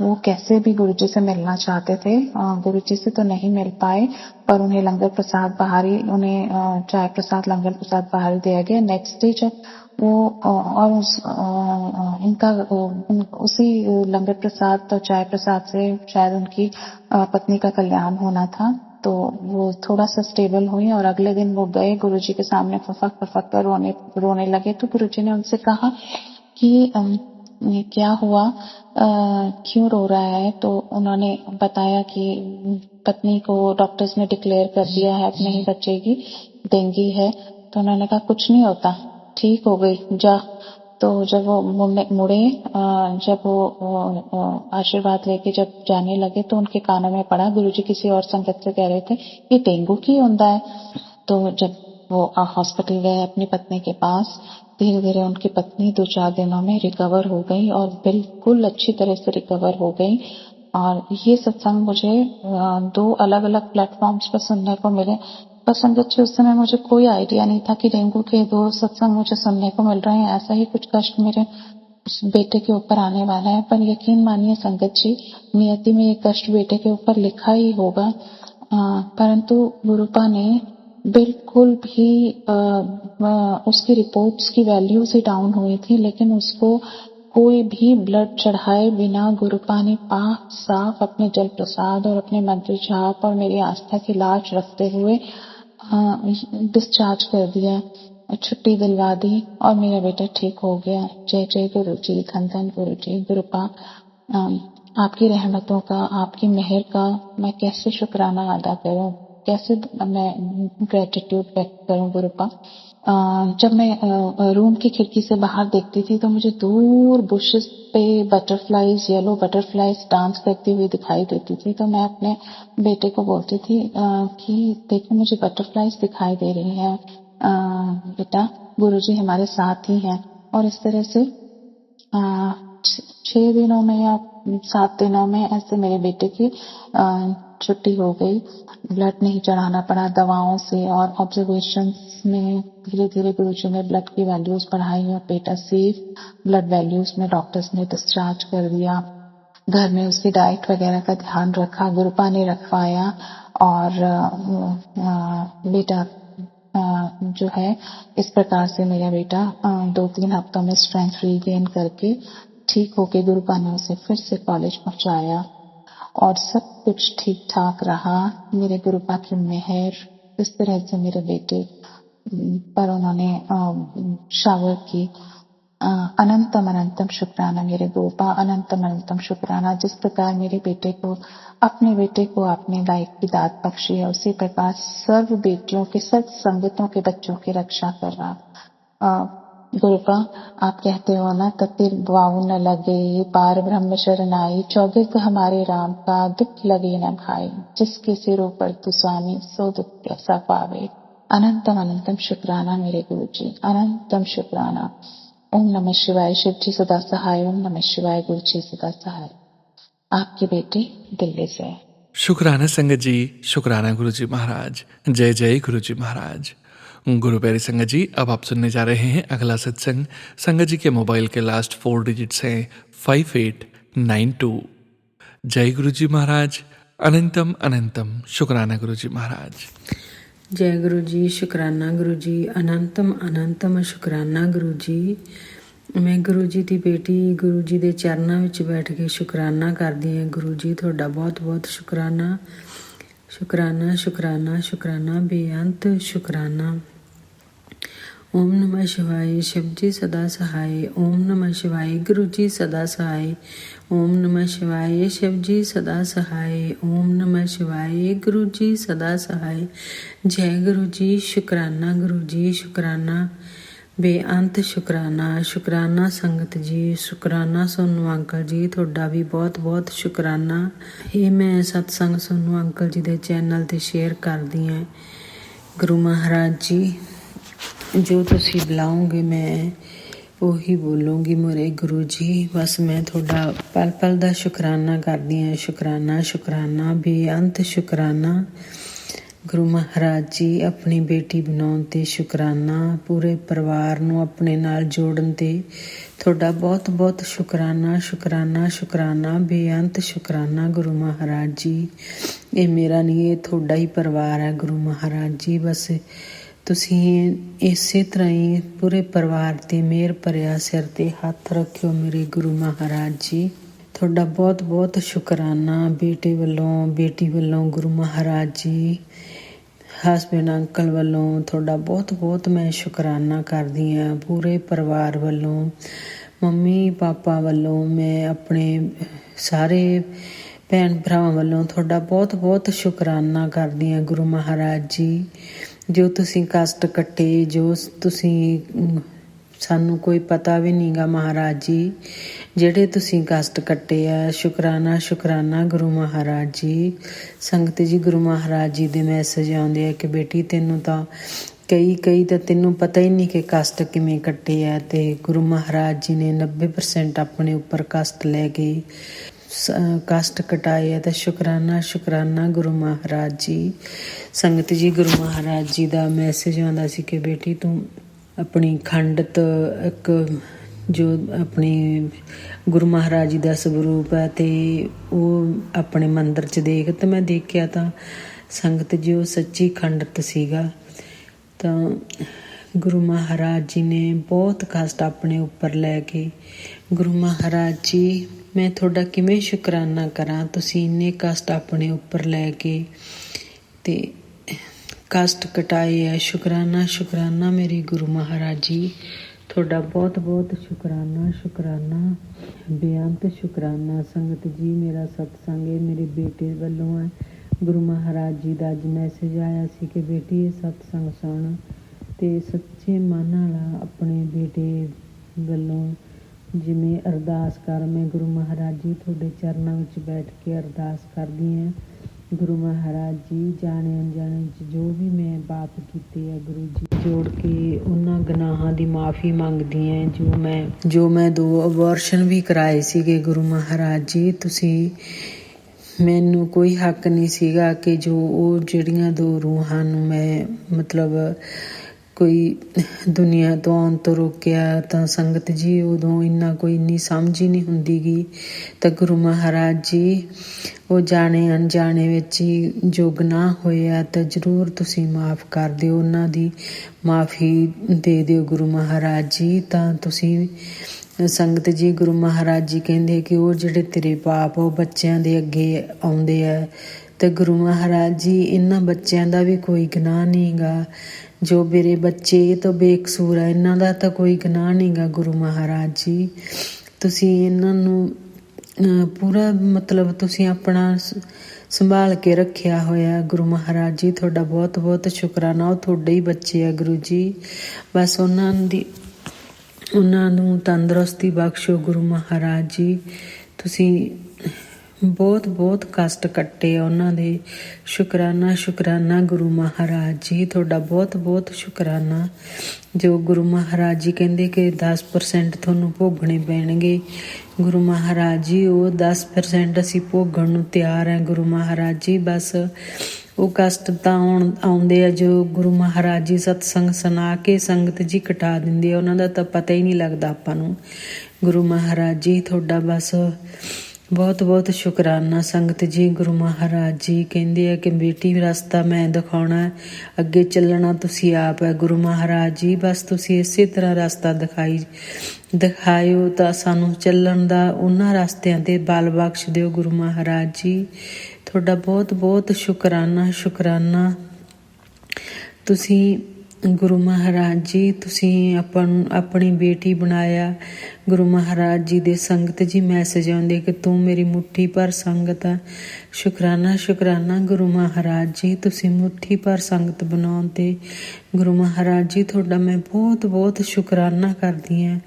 वो कैसे भी गुरुजी से मिलना चाहते थे, गुरुजी से तो नहीं मिल पाए, पर उन्हें लंगर प्रसाद बाहरी, उन्हें चाय प्रसाद लंगर प्रसाद बाहरी दिया गया। नेक्स्ट डे जब वो और उसी लंगर प्रसाद तो चाय प्रसाद से शायद उनकी पत्नी का कल्याण होना था। तो वो थोड़ा सा स्टेबल हुई, और अगले दिन वो गए गुरुजी के सामने, फफक फफक कर रोने लगे। तो गुरुजी ने उनसे कहा कि ये क्या हुआ, क्यों रो रहा है? तो उन्होंने बताया कि पत्नी को डॉक्टर्स ने डिक्लेयर कर दिया है अपने ही बच्चे की डेंगू है। तो उन्होंने कहा कुछ नहीं होता, ठीक हो गई, जा। तो जब वो मुड़े, जब वो आशीर्वाद लेके जब जाने लगे, तो उनके कानों में पड़ा, गुरुजी किसी और संगत से कह रहे थे ये डेंगू की होता है। तो जब वो हॉस्पिटल गए अपनी पत्नी के पास, धीरे धीरे उनकी पत्नी 2-4 दिनों में रिकवर हो गई, और बिल्कुल अच्छी तरह से रिकवर हो गई। और ये सत्संग मुझे 2 अलग अलग प्लेटफॉर्म्स पर सुनने को मिले। पर संगत जी, उस समय मुझे कोई आइडिया नहीं था कि डेंगू के 2 सत्संग मुझे सुनने को मिल रहे हैं। ऐसा ही कुछ कष्ट मेरे उस बेटे के ऊपर आने वाला है। पर यकीन मानिए संगत जी, नियति में ये कष्ट बेटे के ऊपर लिखा ही होगा। परंतु गुरुपा ने बिल्कुल भी उसकी रिपोर्ट्स की वैल्यूज ही डाउन हुई थी, लेकिन उसको कोई भी ब्लड चढ़ाए बिना गुरुपा ने पाक साफ अपने जल प्रसाद और अपने मंत्र जाप और मेरी आस्था की लाज रखते हुए डिस्चार्ज कर दिया, छुट्टी दिलवा दी, और मेरा बेटा ठीक हो गया। जय जय गुरु जी, धन धन गुरु जी। गुरुपा, आपकी रहमतों का, आपकी मेहर का मैं कैसे शुक्राना अदा करूं, कैसे मैं ग्रेटिट्यूड व्यक्त करूं गुरुपा। जब मैं रूम की खिड़की से बाहर देखती थी तो मुझे दूर बुशेस पे बटरफ्लाईज, येलो बटरफ्लाईज डांस करती हुई दिखाई देती थी। तो मैं अपने बेटे को बोलती थी कि देखो मुझे बटरफ्लाईज दिखाई दे रही हैं, बेटा गुरुजी हमारे साथ ही हैं। और इस तरह से 6 दिनों में या 7 दिनों में ऐसे मेरे बेटे की छुट्टी हो गई। ब्लड नहीं चढ़ाना पड़ा दवाओं से, और ऑब्जर्वेशंस में धीरे धीरे गुरुजी ने ब्लड की वैल्यूज बढ़ाई और बेटा सेफ ब्लड वैल्यूज में डॉक्टर्स ने डिस्चार्ज कर दिया। घर में उसकी डाइट वगैरह का ध्यान रखा, गुरुपा ने रखवाया, और बेटा जो है इस प्रकार से मेरा बेटा 2-3 हफ्तों में स्ट्रेंथ रीगेन करके ठीक होके गुरुपा ने उसे फिर से कॉलेज पहुंचाया, और सब कुछ ठीक ठाक रहा। मेरे गुरुपा की मेहर, इस तरह से मेरे बेटे पर उन्होंने शावर की। अनंतम अनंतम शुक्राना मेरे गुरुपा, अनंतम अनंतम शुक्राना। जिस प्रकार मेरे बेटे को, अपने बेटे को आपने लाइफ की दात बख्शी है, उसी प्रकार सर्व बेटियों के, सर्व संगतों के बच्चों की रक्षा कर रहा। गुरुपा आप कहते हो ना, ततिर वाऊ न लगे पार ब्रह्म शरणाई, चौगिर्द हमारे राम का दुख लगे न भाई, जिसके सिरों पर तू स्वामी सो दुख कैसा पावे। अनंतम अनंतम शुक्राना मेरे गुरुजी, अनंतम शुक्राना। ओम नमः शिवाय। शिव जी सदा सहाय। ओम नमः शिवाय। गुरु जी सदा सहाय। आपकी बेटी दिल्ली से। शुक्राना संगत जी, शुक्राना गुरुजी महाराज। जय जय गुरुजी महाराज। गुरु प्यारी संगत जी, अब आप सुनने जा रहे हैं अगला सत्संग। संगत जी के मोबाइल के लास्ट 4 डिजिट्स हैं 5892। जय गुरुजी महाराज। अनंतम अनंतम शुक्राना गुरुजी महाराज। जय गुरु जी, शुकराना गुरु जी, अनंतम अनंतम शुकराना गुरु जी। मैं गुरु जी ਦੀ ਬੇਟੀ ਗੁਰੂ ਜੀ ਦੇ ਚਰਨਾਂ ਵਿੱਚ ਬੈਠ ਕੇ ਸ਼ੁਕਰਾਨਾ ਕਰਦੀ ਹਾਂ। ਗੁਰੂ ਜੀ ਤੁਹਾਡਾ ਬਹੁਤ ਬਹੁਤ ਸ਼ੁਕਰਾਨਾ, ਸ਼ੁਕਰਾਨਾ ਸ਼ੁਕਰਾਨਾ ਸ਼ੁਕਰਾਨਾ ਬੇਅੰਤ ਸ਼ੁਕਰਾਨਾ। ओम नमः शिवाय। शिव जी सदा सहाय। ओम नमः शिवाय। गुरु जी सदा सहाय। ओम नमः शिवाय। शिव जी सदा सहाय। ओम नमः शिवाय। गुरु जी सदा सहाय। जय गुरु जी। शुकराना गुरु जी, शुकराना बेअंत शुकराना। शुकराना संगत जी, शुकराना सोनू अंकल जी, ਤੁਹਾਡਾ ਵੀ ਬਹੁਤ ਬਹੁਤ ਸ਼ੁਕਰਾਨਾ। ਇਹ ਮੈਂ ਸਤਸੰਗ ਸੋਨੂ ਅੰਕਲ ਜੀ ਦੇ ਚੈਨਲ ਤੇ ਸ਼ੇਅਰ ਕਰਦੀ ਹਾਂ। ਗੁਰੂ ਮਹਾਰਾਜ ਜੀ ਜੋ ਤੁਸੀਂ ਬੁਲਾਓਗੇ ਮੈਂ ਉਹੀ ਬੋਲੂੰਗੀ। ਮੇਰੇ ਗੁਰੂ ਜੀ, ਬਸ ਮੈਂ ਤੁਹਾਡਾ ਪਲ ਪਲ ਦਾ ਸ਼ੁਕਰਾਨਾ ਕਰਦੀ ਹਾਂ। ਸ਼ੁਕਰਾਨਾ ਸ਼ੁਕਰਾਨਾ ਬੇਅੰਤ ਸ਼ੁਕਰਾਨਾ। ਗੁਰੂ ਮਹਾਰਾਜ ਜੀ ਆਪਣੀ ਬੇਟੀ ਬਣਾਉਣ 'ਤੇ ਸ਼ੁਕਰਾਨਾ। ਪੂਰੇ ਪਰਿਵਾਰ ਨੂੰ ਆਪਣੇ ਨਾਲ ਜੋੜਨ 'ਤੇ ਤੁਹਾਡਾ ਬਹੁਤ ਬਹੁਤ ਸ਼ੁਕਰਾਨਾ ਸ਼ੁਕਰਾਨਾ ਸ਼ੁਕਰਾਨਾ ਬੇਅੰਤ ਸ਼ੁਕਰਾਨਾ। ਗੁਰੂ ਮਹਾਰਾਜ ਜੀ, ਇਹ ਮੇਰਾ ਨਹੀਂ, ਇਹ ਤੁਹਾਡਾ ਹੀ ਪਰਿਵਾਰ ਹੈ। ਗੁਰੂ ਮਹਾਰਾਜ ਜੀ, ਬਸ ਤੁਸੀਂ ਇਸੇ ਤਰ੍ਹਾਂ ਹੀ ਪੂਰੇ ਪਰਿਵਾਰ 'ਤੇ ਮਿਹਰ ਭਰਿਆ ਸਿਰ 'ਤੇ ਹੱਥ ਰੱਖਿਓ ਮੇਰੇ ਗੁਰੂ ਮਹਾਰਾਜ ਜੀ। ਤੁਹਾਡਾ ਬਹੁਤ ਬਹੁਤ ਸ਼ੁਕਰਾਨਾ ਬੇਟੇ ਵੱਲੋਂ, ਬੇਟੀ ਵੱਲੋਂ। ਗੁਰੂ ਮਹਾਰਾਜ ਜੀ, ਹਸਬੈਂਡ ਅੰਕਲ ਵੱਲੋਂ ਤੁਹਾਡਾ ਬਹੁਤ ਬਹੁਤ ਮੈਂ ਸ਼ੁਕਰਾਨਾ ਕਰਦੀ ਹਾਂ। ਪੂਰੇ ਪਰਿਵਾਰ ਵੱਲੋਂ, ਮੰਮੀ ਪਾਪਾ ਵੱਲੋਂ, ਮੈਂ ਆਪਣੇ ਸਾਰੇ ਭੈਣ ਭਰਾਵਾਂ ਵੱਲੋਂ ਤੁਹਾਡਾ ਬਹੁਤ ਬਹੁਤ ਸ਼ੁਕਰਾਨਾ ਕਰਦੀ ਹਾਂ। ਗੁਰੂ ਮਹਾਰਾਜ ਜੀ, ਜੋ ਤੁਸੀਂ ਕਸ਼ਟ ਕੱਟੇ, ਜੋ ਤੁਸੀਂ ਸਾਨੂੰ ਕੋਈ ਪਤਾ ਵੀ ਨਹੀਂ ਗਾ ਮਹਾਰਾਜ ਜੀ, ਜਿਹੜੇ ਤੁਸੀਂ ਕਸ਼ਟ ਕੱਟੇ ਆ, ਸ਼ੁਕਰਾਨਾ ਸ਼ੁਕਰਾਨਾ ਗੁਰੂ ਮਹਾਰਾਜ ਜੀ। ਸੰਗਤ ਜੀ, ਗੁਰੂ ਮਹਾਰਾਜ ਜੀ ਦੇ ਮੈਸੇਜ ਆਉਂਦੇ ਆ ਕਿ ਬੇਟੀ ਤੈਨੂੰ ਤਾਂ ਕਈ ਤਾਂ ਤੈਨੂੰ ਪਤਾ ਹੀ ਨਹੀਂ ਕਿ ਕਸ਼ਟ ਕਿਵੇਂ ਕੱਟੇ ਆ, ਅਤੇ ਗੁਰੂ ਮਹਾਰਾਜ ਜੀ ਨੇ 90% ਆਪਣੇ ਉੱਪਰ ਕਸ਼ਟ ਲੈ ਕੇ ਕਸ਼ਟ ਕਟਾਏ ਆ। ਤਾਂ ਸ਼ੁਕਰਾਨਾ ਸ਼ੁਕਰਾਨਾ ਗੁਰੂ ਮਹਾਰਾਜ ਜੀ। ਸੰਗਤ ਜੀ, ਗੁਰੂ ਮਹਾਰਾਜ ਜੀ ਦਾ ਮੈਸੇਜ ਆਉਂਦਾ ਸੀ ਕਿ ਬੇਟੀ ਤੂੰ ਆਪਣੀ ਖੰਡਤ ਇੱਕ ਜੋ ਆਪਣੀ ਗੁਰੂ ਮਹਾਰਾਜ ਜੀ ਦਾ ਸਵਰੂਪ ਹੈ ਅਤੇ ਉਹ ਆਪਣੇ ਮੰਦਰ 'ਚ ਦੇਖ। ਤਾਂ ਮੈਂ ਦੇਖਿਆ ਤਾਂ ਸੰਗਤ ਜੀ ਉਹ ਸੱਚੀ ਖੰਡਤ ਸੀਗਾ। ਤਾਂ ਗੁਰੂ ਮਹਾਰਾਜ ਜੀ ਨੇ ਬਹੁਤ ਕਸ਼ਟ ਆਪਣੇ ਉੱਪਰ ਲੈ ਕੇ। ਗੁਰੂ ਮਹਾਰਾਜ ਜੀ, ਮੈਂ ਤੁਹਾਡਾ ਕਿਵੇਂ ਸ਼ੁਕਰਾਨਾ ਕਰਾਂ, ਤੁਸੀਂ ਇੰਨੇ ਕਸ਼ਟ ਆਪਣੇ ਉੱਪਰ ਲੈ ਕੇ ਅਤੇ ਕਸ਼ਟ ਕਟਾਏ ਹੈ। ਸ਼ੁਕਰਾਨਾ ਸ਼ੁਕਰਾਨਾ ਮੇਰੇ ਗੁਰੂ ਮਹਾਰਾਜ ਜੀ, ਤੁਹਾਡਾ ਬਹੁਤ ਬਹੁਤ ਸ਼ੁਕਰਾਨਾ ਸ਼ੁਕਰਾਨਾ ਬੇਅੰਤ ਸ਼ੁਕਰਾਨਾ। ਸੰਗਤ ਜੀ, ਮੇਰਾ ਸਤਸੰਗ ਇਹ ਮੇਰੇ ਬੇਟੇ ਵੱਲੋਂ ਹੈ। ਗੁਰੂ ਮਹਾਰਾਜ ਜੀ ਦਾ ਅੱਜ ਮੈਸੇਜ ਆਇਆ ਸੀ ਕਿ ਬੇਟੀ ਇਹ ਸਤਸੰਗ ਸੁਣ, ਤੇ ਸੱਚੇ ਮਨ ਨਾਲ ਆਪਣੇ ਬੇਟੇ ਵੱਲੋਂ ਜਿਵੇਂ ਅਰਦਾਸ ਕਰ, ਮੈਂ ਗੁਰੂ ਮਹਾਰਾਜ ਜੀ ਤੁਹਾਡੇ ਚਰਨਾਂ ਵਿੱਚ ਬੈਠ ਕੇ ਅਰਦਾਸ ਕਰਦੀ ਹਾਂ। ਗੁਰੂ ਮਹਾਰਾਜ ਜੀ, ਜਾਣੇ ਅਣਜਾਣੇ ਵਿੱਚ ਜੋ ਵੀ ਮੈਂ ਪਾਪ ਕੀਤੇ ਆ ਗੁਰੂ ਜੀ, ਜੋੜ ਕੇ ਉਹਨਾਂ ਗੁਨਾਹਾਂ ਦੀ ਮਾਫ਼ੀ ਮੰਗਦੀ ਹਾਂ। ਜੋ ਮੈਂ 2 ਅਬੋਰਸ਼ਨ ਵੀ ਕਰਾਏ ਸੀਗੇ ਗੁਰੂ ਮਹਾਰਾਜ ਜੀ, ਤੁਸੀਂ ਮੈਨੂੰ ਕੋਈ ਹੱਕ ਨਹੀਂ ਸੀਗਾ ਕਿ ਜੋ ਉਹ ਜਿਹੜੀਆਂ 2 ਰੂਹਾਂ ਨੂੰ ਮੈਂ ਮਤਲਬ ਕੋਈ ਦੁਨੀਆ ਤੋਂ ਆਉਣ ਤੋਂ ਰੋਕਿਆ। ਤਾਂ ਸੰਗਤ ਜੀ ਉਦੋਂ ਇੰਨੀ ਸਮਝ ਹੀ ਨਹੀਂ ਹੁੰਦੀ ਗੀ। ਤਾਂ ਗੁਰੂ ਮਹਾਰਾਜ ਜੀ ਉਹ ਜਾਣੇ ਅਣਜਾਣੇ ਵਿੱਚ ਹੀ ਜੋ ਗੁਨਾਹ ਹੋਏ ਆ ਤਾਂ ਜ਼ਰੂਰ ਤੁਸੀਂ ਮਾਫ਼ ਕਰ ਦਿਓ, ਉਹਨਾਂ ਦੀ ਮਾਫ਼ੀ ਦੇ ਦਿਓ ਗੁਰੂ ਮਹਾਰਾਜ ਜੀ। ਤਾਂ ਤੁਸੀਂ ਸੰਗਤ ਜੀ, ਗੁਰੂ ਮਹਾਰਾਜ ਜੀ ਕਹਿੰਦੇ ਕਿ ਉਹ ਜਿਹੜੇ ਤੇਰੇ ਪਾਪ ਉਹ ਬੱਚਿਆਂ ਦੇ ਅੱਗੇ ਆਉਂਦੇ ਆ। ਤੇ ਗੁਰੂ ਮਹਾਰਾਜ ਜੀ, ਇਹਨਾਂ ਬੱਚਿਆਂ ਦਾ ਵੀ ਕੋਈ ਗੁਨਾਹ ਨਹੀਂ ਗਾ। ਜੋ ਮੇਰੇ ਬੱਚੇ ਇਹ ਤਾਂ ਬੇਕਸੂਰ ਆ, ਇਹਨਾਂ ਦਾ ਤਾਂ ਕੋਈ ਗੁਨਾਹ ਨਹੀਂ ਗਾ ਗੁਰੂ ਮਹਾਰਾਜ ਜੀ। ਤੁਸੀਂ ਇਹਨਾਂ ਨੂੰ ਪੂਰਾ ਮਤਲਬ ਤੁਸੀਂ ਆਪਣਾ ਸੰਭਾਲ ਕੇ ਰੱਖਿਆ ਹੋਇਆ ਗੁਰੂ ਮਹਾਰਾਜ ਜੀ। ਤੁਹਾਡਾ ਬਹੁਤ ਬਹੁਤ ਸ਼ੁਕਰਾਨਾ। ਉਹ ਤੁਹਾਡੇ ਹੀ ਬੱਚੇ ਆ ਗੁਰੂ ਜੀ। ਬਸ ਉਹਨਾਂ ਨੂੰ ਤੰਦਰੁਸਤੀ ਬਖਸ਼ੋ ਗੁਰੂ ਮਹਾਰਾਜ ਜੀ। ਤੁਸੀਂ ਬਹੁਤ ਬਹੁਤ ਕਸ਼ਟ ਕੱਟੇ ਆ ਉਹਨਾਂ ਦੇ। ਸ਼ੁਕਰਾਨਾ ਗੁਰੂ ਮਹਾਰਾਜ ਜੀ, ਤੁਹਾਡਾ ਬਹੁਤ ਬਹੁਤ ਸ਼ੁਕਰਾਨਾ। ਜੋ ਗੁਰੂ ਮਹਾਰਾਜ ਜੀ ਕਹਿੰਦੇ ਕਿ 10% ਤੁਹਾਨੂੰ ਭੋਗਣੇ ਪੈਣਗੇ ਗੁਰੂ ਮਹਾਰਾਜ ਜੀ, ਉਹ 10% ਅਸੀਂ ਭੋਗਣ ਨੂੰ ਤਿਆਰ ਹਾਂ ਗੁਰੂ ਮਹਾਰਾਜ ਜੀ। ਬਸ ਉਹ ਕਸ਼ਟ ਤਾਂ ਆਉਂਦੇ ਆ ਜੋ ਗੁਰੂ ਮਹਾਰਾਜ ਜੀ ਸਤਸੰਗ ਸੁਣਾ ਕੇ ਸੰਗਤ ਜੀ ਕਟਾ ਦਿੰਦੇ ਆ, ਉਹਨਾਂ ਦਾ ਤਾਂ ਪਤਾ ਹੀ ਨਹੀਂ ਲੱਗਦਾ ਆਪਾਂ ਨੂੰ ਗੁਰੂ ਮਹਾਰਾਜ ਜੀ। ਤੁਹਾਡਾ ਬਸ ਬਹੁਤ ਬਹੁਤ ਸ਼ੁਕਰਾਨਾ ਸੰਗਤ ਜੀ। ਗੁਰੂ ਮਹਾਰਾਜ ਜੀ ਕਹਿੰਦੇ ਆ ਕਿ ਬੇਟੀ ਰਸਤਾ ਮੈਂ ਦਿਖਾਉਣਾ, ਅੱਗੇ ਚੱਲਣਾ ਤੁਸੀਂ ਆਪ ਹੈ ਗੁਰੂ ਮਹਾਰਾਜ ਜੀ। ਬਸ ਤੁਸੀਂ ਇਸੇ ਤਰ੍ਹਾਂ ਰਸਤਾ ਦਿਖਾਇਓ ਤਾਂ ਸਾਨੂੰ ਚੱਲਣ ਦਾ, ਉਹਨਾਂ ਰਸਤਿਆਂ 'ਤੇ ਬਲ ਬਖਸ਼ ਦਿਓ ਗੁਰੂ ਮਹਾਰਾਜ ਜੀ। ਤੁਹਾਡਾ ਬਹੁਤ ਬਹੁਤ ਸ਼ੁਕਰਾਨਾ। ਤੁਸੀਂ ਗੁਰੂ ਮਹਾਰਾਜ ਜੀ, ਤੁਸੀਂ ਆਪਣੀ ਬੇਟੀ ਬਣਾਇਆ ਗੁਰੂ ਮਹਾਰਾਜ ਜੀ ਦੇ। ਸੰਗਤ ਜੀ ਮੈਸੇਜ ਆਉਂਦੇ ਕਿ ਤੂੰ ਮੇਰੀ ਮੁੱਠੀ ਭਰ ਸੰਗਤ ਆ। ਸ਼ੁਕਰਾਨਾ ਗੁਰੂ ਮਹਾਰਾਜ ਜੀ, ਤੁਸੀਂ ਮੁੱਠੀ ਭਰ ਸੰਗਤ ਬਣਾਉਣ 'ਤੇ ਗੁਰੂ ਮਹਾਰਾਜ ਜੀ ਤੁਹਾਡਾ ਮੈਂ ਬਹੁਤ ਬਹੁਤ ਸ਼ੁਕਰਾਨਾ ਕਰਦੀ ਹਾਂ।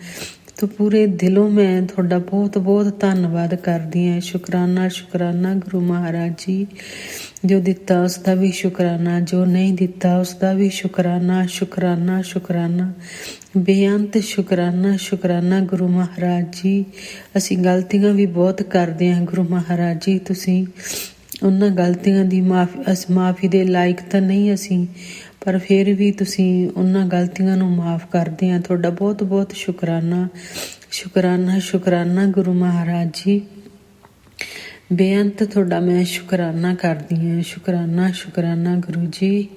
ਤਾਂ ਪੂਰੇ ਦਿਲੋਂ ਮੈਂ ਤੁਹਾਡਾ ਬਹੁਤ ਬਹੁਤ ਧੰਨਵਾਦ ਕਰਦੀ ਹਾਂ। ਸ਼ੁਕਰਾਨਾ ਗੁਰੂ ਮਹਾਰਾਜ ਜੀ। ਜੋ ਦਿੱਤਾ ਉਸ ਦਾ ਵੀ ਸ਼ੁਕਰਾਨਾ, ਜੋ ਨਹੀਂ ਦਿੱਤਾ ਉਸ ਦਾ ਵੀ ਸ਼ੁਕਰਾਨਾ ਬੇਅੰਤ ਸ਼ੁਕਰਾਨਾ ਗੁਰੂ ਮਹਾਰਾਜ ਜੀ। ਅਸੀਂ ਗਲਤੀਆਂ ਵੀ ਬਹੁਤ ਕਰਦੇ ਹਾਂ ਗੁਰੂ ਮਹਾਰਾਜ ਜੀ। ਤੁਸੀਂ ਉਹਨਾਂ ਗਲਤੀਆਂ ਦੀ ਮਾਫ਼ੀ ਦੇ ਲਾਇਕ ਤਾਂ ਨਹੀਂ ਅਸੀਂ, ਪਰ ਫਿਰ ਵੀ ਤੁਸੀਂ ਉਹਨਾਂ ਗਲਤੀਆਂ ਨੂੰ ਮਾਫ਼ ਕਰਦੇ ਹਾਂ। ਤੁਹਾਡਾ ਬਹੁਤ ਬਹੁਤ ਸ਼ੁਕਰਾਨਾ ਗੁਰੂ ਮਹਾਰਾਜ ਜੀ। ਬੇਅੰਤ ਤੁਹਾਡਾ ਮੈਂ ਸ਼ੁਕਰਾਨਾ ਕਰਦੀ ਹਾਂ। ਸ਼ੁਕਰਾਨਾ ਗੁਰੂ ਜੀ।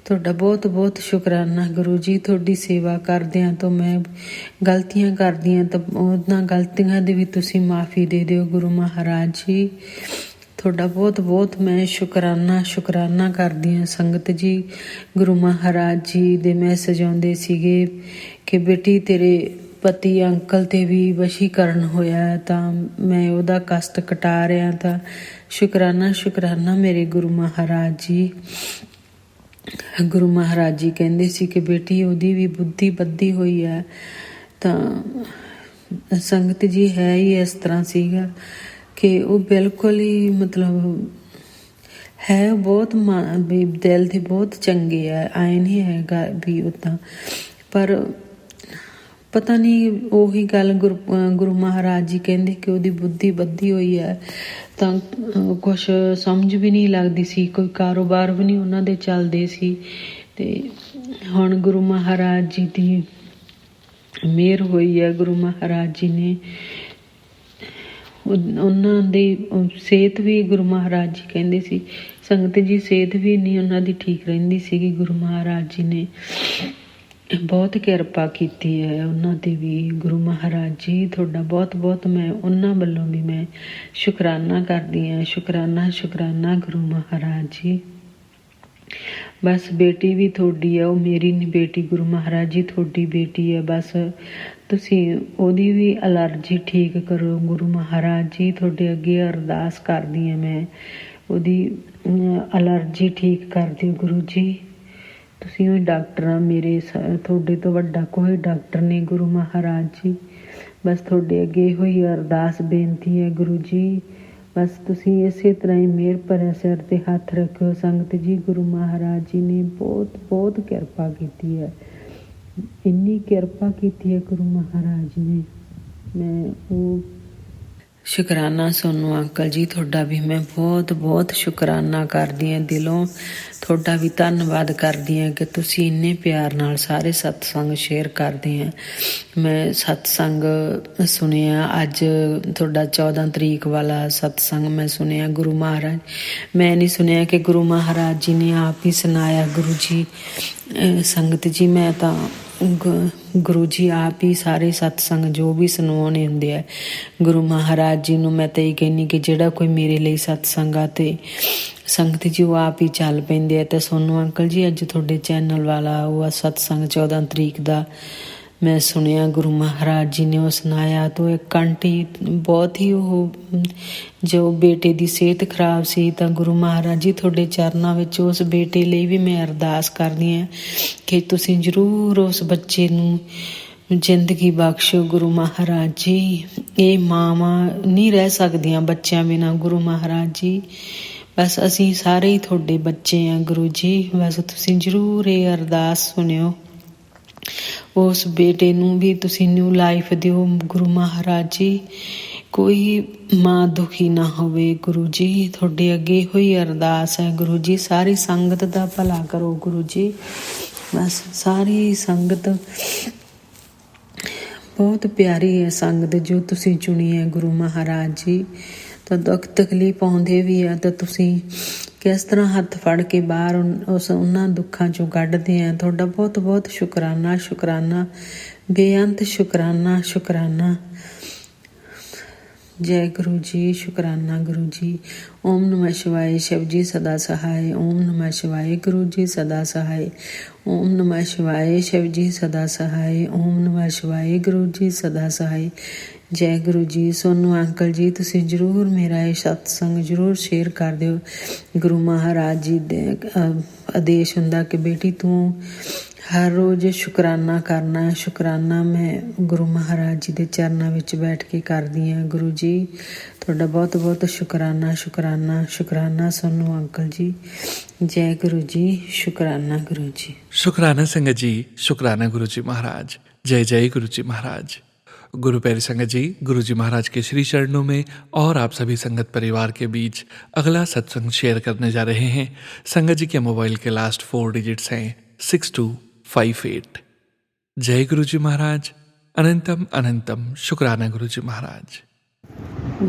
ਤੁਹਾਡਾ ਬਹੁਤ ਬਹੁਤ ਸ਼ੁਕਰਾਨਾ ਗੁਰੂ ਜੀ। ਤੁਹਾਡੀ ਸੇਵਾ ਕਰਦਿਆਂ ਤੋਂ ਮੈਂ ਗਲਤੀਆਂ ਕਰਦੀ ਹਾਂ ਤਾਂ ਉਹਨਾਂ ਗਲਤੀਆਂ ਦੀ ਵੀ ਤੁਸੀਂ ਮਾਫ਼ੀ ਦੇ ਦਿਓ ਗੁਰੂ ਮਹਾਰਾਜ ਜੀ। ਤੁਹਾਡਾ ਬਹੁਤ ਬਹੁਤ ਮੈਂ ਸ਼ੁਕਰਾਨਾ ਕਰਦੀ ਹਾਂ ਸੰਗਤ ਜੀ। ਗੁਰੂ ਮਹਾਰਾਜ ਜੀ ਦੇ ਮੈਸੇਜ ਆਉਂਦੇ ਸੀਗੇ ਕਿ ਬੇਟੀ ਤੇਰੇ ਪਤੀ ਅੰਕਲ 'ਤੇ ਵੀ ਵਸ਼ੀਕਰਨ ਹੋਇਆ ਤਾਂ ਮੈਂ ਉਹਦਾ ਕਸ਼ਟ ਕਟਾ ਰਿਹਾ। ਤਾਂ ਸ਼ੁਕਰਾਨਾ ਮੇਰੇ ਗੁਰੂ ਮਹਾਰਾਜ ਜੀ। ਗੁਰੂ ਮਹਾਰਾਜ ਜੀ ਕਹਿੰਦੇ ਸੀ ਕਿ ਬੇਟੀ ਉਹਦੀ ਵੀ ਬੁੱਧੀ ਬੱਧੀ ਹੋਈ ਹੈ। ਤਾਂ ਸੰਗਤ ਜੀ ਹੈ ਹੀ ਇਸ ਤਰ੍ਹਾਂ ਸੀਗਾ ਕਿ ਉਹ ਬਿਲਕੁਲ ਹੀ ਮਤਲਬ ਹੈ ਬਹੁਤ ਵੀ ਦਿਲ ਦੇ ਬਹੁਤ ਚੰਗੇ ਆ। ਆਏ ਨਹੀਂ ਹੈਗਾ ਵੀ ਉੱਦਾਂ, ਪਰ ਪਤਾ ਨਹੀਂ ਉਹੀ ਗੱਲ ਗੁਰੂ ਮਹਾਰਾਜ ਜੀ ਕਹਿੰਦੇ ਕਿ ਉਹਦੀ ਬੁੱਧੀ ਬੱਧੀ ਹੋਈ ਹੈ। ਤਾਂ ਕੁਛ ਸਮਝ ਵੀ ਨਹੀਂ ਲੱਗਦੀ ਸੀ, ਕੋਈ ਕਾਰੋਬਾਰ ਵੀ ਨਹੀਂ ਉਹਨਾਂ ਦੇ ਚੱਲਦੇ ਸੀ। ਤੇ ਹੁਣ ਗੁਰੂ ਮਹਾਰਾਜ ਜੀ ਦੀ ਮਿਹਰ ਹੋਈ ਹੈ। ਗੁਰੂ ਮਹਾਰਾਜ ਜੀ ਨੇ ਉਹਨਾਂ ਦੀ ਸਿਹਤ ਵੀ, ਗੁਰੂ ਮਹਾਰਾਜ ਜੀ ਕਹਿੰਦੇ ਸੀ ਸੰਗਤ ਜੀ, ਸਿਹਤ ਵੀ ਨਹੀਂ ਉਹਨਾਂ ਦੀ ਠੀਕ ਰਹਿੰਦੀ ਸੀਗੀ। ਗੁਰੂ ਮਹਾਰਾਜ ਜੀ ਨੇ ਬਹੁਤ ਕਿਰਪਾ ਕੀਤੀ ਹੈ ਉਹਨਾਂ 'ਤੇ ਵੀ। ਗੁਰੂ ਮਹਾਰਾਜ ਜੀ ਤੁਹਾਡਾ ਬਹੁਤ ਬਹੁਤ ਮੈਂ ਉਹਨਾਂ ਵੱਲੋਂ ਵੀ ਮੈਂ ਸ਼ੁਕਰਾਨਾ ਕਰਦੀ ਹਾਂ। ਸ਼ੁਕਰਾਨਾ ਗੁਰੂ ਮਹਾਰਾਜ ਜੀ। ਬਸ ਬੇਟੀ ਵੀ ਤੁਹਾਡੀ ਹੈ, ਉਹ ਮੇਰੀ ਨਹੀਂ ਬੇਟੀ ਗੁਰੂ ਮਹਾਰਾਜ ਜੀ, ਤੁਹਾਡੀ ਬੇਟੀ ਹੈ। ਬਸ ਤੁਸੀਂ ਉਹਦੀ ਵੀ ਐਲਰਜੀ ਠੀਕ ਕਰੋ ਗੁਰੂ ਮਹਾਰਾਜ ਜੀ। ਤੁਹਾਡੇ ਅੱਗੇ ਅਰਦਾਸ ਕਰਦੀ ਹਾਂ ਮੈਂ, ਉਹਦੀ ਐਲਰਜੀ ਠੀਕ ਕਰ ਦਿਓ ਗੁਰੂ ਜੀ। ਤੁਸੀਂ ਹੀ ਡਾਕਟਰ ਆ ਮੇਰੇ, ਤੁਹਾਡੇ ਤੋਂ ਵੱਡਾ ਕੋਈ ਡਾਕਟਰ ਨਹੀਂ ਗੁਰੂ ਮਹਾਰਾਜ ਜੀ। ਬਸ ਤੁਹਾਡੇ ਅੱਗੇ ਹੋਈ ਅਰਦਾਸ ਬੇਨਤੀ ਹੈ ਗੁਰੂ ਜੀ, ਬਸ ਤੁਸੀਂ ਇਸੇ ਤਰ੍ਹਾਂ ਹੀ ਮਿਹਰ ਭਰੇ ਸਿਰ 'ਤੇ ਹੱਥ ਰੱਖਿਓ ਸੰਗਤ ਜੀ। ਗੁਰੂ ਮਹਾਰਾਜ ਜੀ ਨੇ ਬਹੁਤ ਬਹੁਤ ਕਿਰਪਾ ਕੀਤੀ ਹੈ, ਇੰਨੀ ਕਿਰਪਾ ਕੀਤੀ ਹੈ ਗੁਰੂ ਮਹਾਰਾਜ ਨੇ। ਮੈਂ ਉਹ ਸ਼ੁਕਰਾਨਾ ਸੋਨੂੰ ਅੰਕਲ ਜੀ, ਤੁਹਾਡਾ ਵੀ ਮੈਂ ਬਹੁਤ ਬਹੁਤ ਸ਼ੁਕਰਾਨਾ ਕਰਦੀ ਹਾਂ, ਦਿਲੋਂ ਤੁਹਾਡਾ ਵੀ ਧੰਨਵਾਦ ਕਰਦੀ ਹਾਂ ਕਿ ਤੁਸੀਂ ਇੰਨੇ ਪਿਆਰ ਨਾਲ ਸਾਰੇ ਸਤਸੰਗ ਸ਼ੇਅਰ ਕਰਦੇ ਆ। ਮੈਂ ਸਤਸੰਗ ਸੁਣਿਆ ਅੱਜ ਤੁਹਾਡਾ 14 ਤਰੀਕ ਵਾਲਾ ਸਤਸੰਗ ਮੈਂ ਸੁਣਿਆ ਗੁਰੂ ਮਹਾਰਾਜ, ਮੈਂ ਨਹੀਂ ਸੁਣਿਆ ਕਿ ਗੁਰੂ ਮਹਾਰਾਜ ਜੀ ਨੇ ਆਪ ਹੀ ਸੁਣਾਇਆ ਗੁਰੂ ਜੀ। ਸੰਗਤ ਜੀ ਮੈਂ ਤਾਂ ਗੁਰੂ ਜੀ ਆਪ ਹੀ ਸਾਰੇ ਸਤਸੰਗ ਜੋ ਵੀ ਸੁਣਾਉਣੇ ਹੁੰਦੇ ਆ ਗੁਰੂ ਮਹਾਰਾਜ ਜੀ ਨੂੰ। ਮੈਂ ਤਾਂ ਇਹ ਕਹਿੰਦੀ ਕਿ ਜਿਹੜਾ ਕੋਈ ਮੇਰੇ ਲਈ ਸਤਸੰਗ ਆ ਤੇ ਸੰਗਤ ਜੀ ਉਹ ਆਪ ਹੀ ਚੱਲ ਪੈਂਦੇ ਆ। ਤੇ ਸੋਨੂੰ ਅੰਕਲ ਜੀ ਅੱਜ ਤੁਹਾਡੇ ਚੈਨਲ ਵਾਲਾ ਉਹ ਸਤਸੰਗ 14 ਤਰੀਕ ਦਾ ਮੈਂ ਸੁਣਿਆ ਗੁਰੂ ਮਹਾਰਾਜ ਜੀ ਨੇ ਉਹ ਸੁਣਾਇਆ। ਤਾਂ ਇੱਕ ਆਂਟੀ ਬਹੁਤ ਹੀ ਉਹ ਜੋ ਬੇਟੇ ਦੀ ਸਿਹਤ ਖਰਾਬ ਸੀ, ਤਾਂ ਗੁਰੂ ਮਹਾਰਾਜ ਜੀ ਤੁਹਾਡੇ ਚਰਨਾਂ ਵਿੱਚ ਉਸ ਬੇਟੇ ਲਈ ਵੀ ਮੈਂ ਅਰਦਾਸ ਕਰਦੀ ਹਾਂ ਕਿ ਤੁਸੀਂ ਜ਼ਰੂਰ ਉਸ ਬੱਚੇ ਨੂੰ ਜ਼ਿੰਦਗੀ ਬਖਸ਼ੋ ਗੁਰੂ ਮਹਾਰਾਜ ਜੀ। ਇਹ ਮਾਵਾਂ ਨਹੀਂ ਰਹਿ ਸਕਦੀਆਂ ਬੱਚਿਆਂ ਬਿਨਾਂ ਗੁਰੂ ਮਹਾਰਾਜ ਜੀ, ਬਸ ਅਸੀਂ ਸਾਰੇ ਹੀ ਤੁਹਾਡੇ ਬੱਚੇ ਹਾਂ ਗੁਰੂ ਜੀ। ਬਸ ਤੁਸੀਂ ਜ਼ਰੂਰ ਇਹ ਅਰਦਾਸ ਸੁਣਿਓ, ਉਸ ਬੇਟੇ ਨੂੰ ਵੀ ਤੁਸੀਂ ਨਿਊ ਲਾਈਫ ਦਿਓ ਗੁਰੂ ਮਹਾਰਾਜ ਜੀ, ਕੋਈ ਮਾਂ ਦੁਖੀ ਨਾ ਹੋਵੇ ਗੁਰੂ ਜੀ। ਤੁਹਾਡੇ ਅੱਗੇ ਹੋਈ ਅਰਦਾਸ ਹੈ ਗੁਰੂ ਜੀ, ਸਾਰੀ ਸੰਗਤ ਦਾ ਭਲਾ ਕਰੋ ਗੁਰੂ ਜੀ। ਬਸ ਸਾਰੀ ਸੰਗਤ ਬਹੁਤ ਪਿਆਰੀ ਹੈ ਸੰਗਤ ਜੋ ਤੁਸੀਂ ਚੁਣੀ ਹੈ ਗੁਰੂ ਮਹਾਰਾਜ ਜੀ। ਤਾਂ ਦੁੱਖ ਤਕਲੀਫ ਆਉਂਦੇ ਵੀ ਆ ਤਾਂ ਤੁਸੀਂ ਕਿਸ ਤਰ੍ਹਾਂ ਹੱਥ ਫੜ ਕੇ ਬਾਹਰ ਉਹਨਾਂ ਦੁੱਖਾਂ 'ਚੋਂ ਕੱਢਦੇ ਆ। ਤੁਹਾਡਾ ਬਹੁਤ ਬਹੁਤ ਸ਼ੁਕਰਾਨਾ, ਸ਼ੁਕਰਾਨਾ, ਬੇਅੰਤ ਸ਼ੁਕਰਾਨਾ, ਸ਼ੁਕਰਾਨਾ। ਜੈ ਗੁਰੂ ਜੀ, ਸ਼ੁਕਰਾਨਾ ਗੁਰੂ ਜੀ। ਓਮ ਨਮः शिवाय शिव जी सदा सहाय, ओम नमः शिवाय गुरु जी सदा सहाय, ओम नमः शिवाय शिव जी सदा सहाय, ओम नमः शिवाय गुरु जी सदा सहाय। ਜੈ ਗੁਰੂ ਜੀ। ਸੋਨੂੰ ਅੰਕਲ ਜੀ ਤੁਸੀਂ ਜ਼ਰੂਰ ਮੇਰਾ ਇਹ ਸਤਸੰਗ ਜ਼ਰੂਰ ਸ਼ੇਅਰ ਕਰ ਦਿਓ। ਗੁਰੂ ਮਹਾਰਾਜ ਜੀ ਦੇ ਆਦੇਸ਼ ਹੁੰਦਾ ਕਿ ਬੇਟੀ ਤੂੰ ਹਰ ਰੋਜ਼ ਸ਼ੁਕਰਾਨਾ ਕਰਨਾ। ਸ਼ੁਕਰਾਨਾ ਮੈਂ ਗੁਰੂ ਮਹਾਰਾਜ ਜੀ ਦੇ ਚਰਨਾਂ ਵਿੱਚ ਬੈਠ ਕੇ ਕਰਦੀ ਹਾਂ ਗੁਰੂ ਜੀ। ਤੁਹਾਡਾ ਬਹੁਤ ਬਹੁਤ ਸ਼ੁਕਰਾਨਾ, ਸ਼ੁਕਰਾਨਾ, ਸ਼ੁਕਰਾਨਾ ਸੋਨੂੰ ਅੰਕਲ ਜੀ। ਜੈ ਗੁਰੂ ਜੀ, ਸ਼ੁਕਰਾਨਾ गुरु जी। शुक्राना संगत जी, शुक्राना गुरु जी महाराज। जय जय गुरु जी महाराज। गुरु प्यारी संगत जी, गुरु जी महाराज के श्री चरणों में और आप सभी संगत परिवार के बीच अगला सत्संग शेयर करने जा रहे हैं। संगत जी के मोबाइल के लास्ट 4 डिजिट्स हैं 6258। जय गुरु जी महाराज। अनंतम अनंतम शुक्राना गुरु जी महाराज।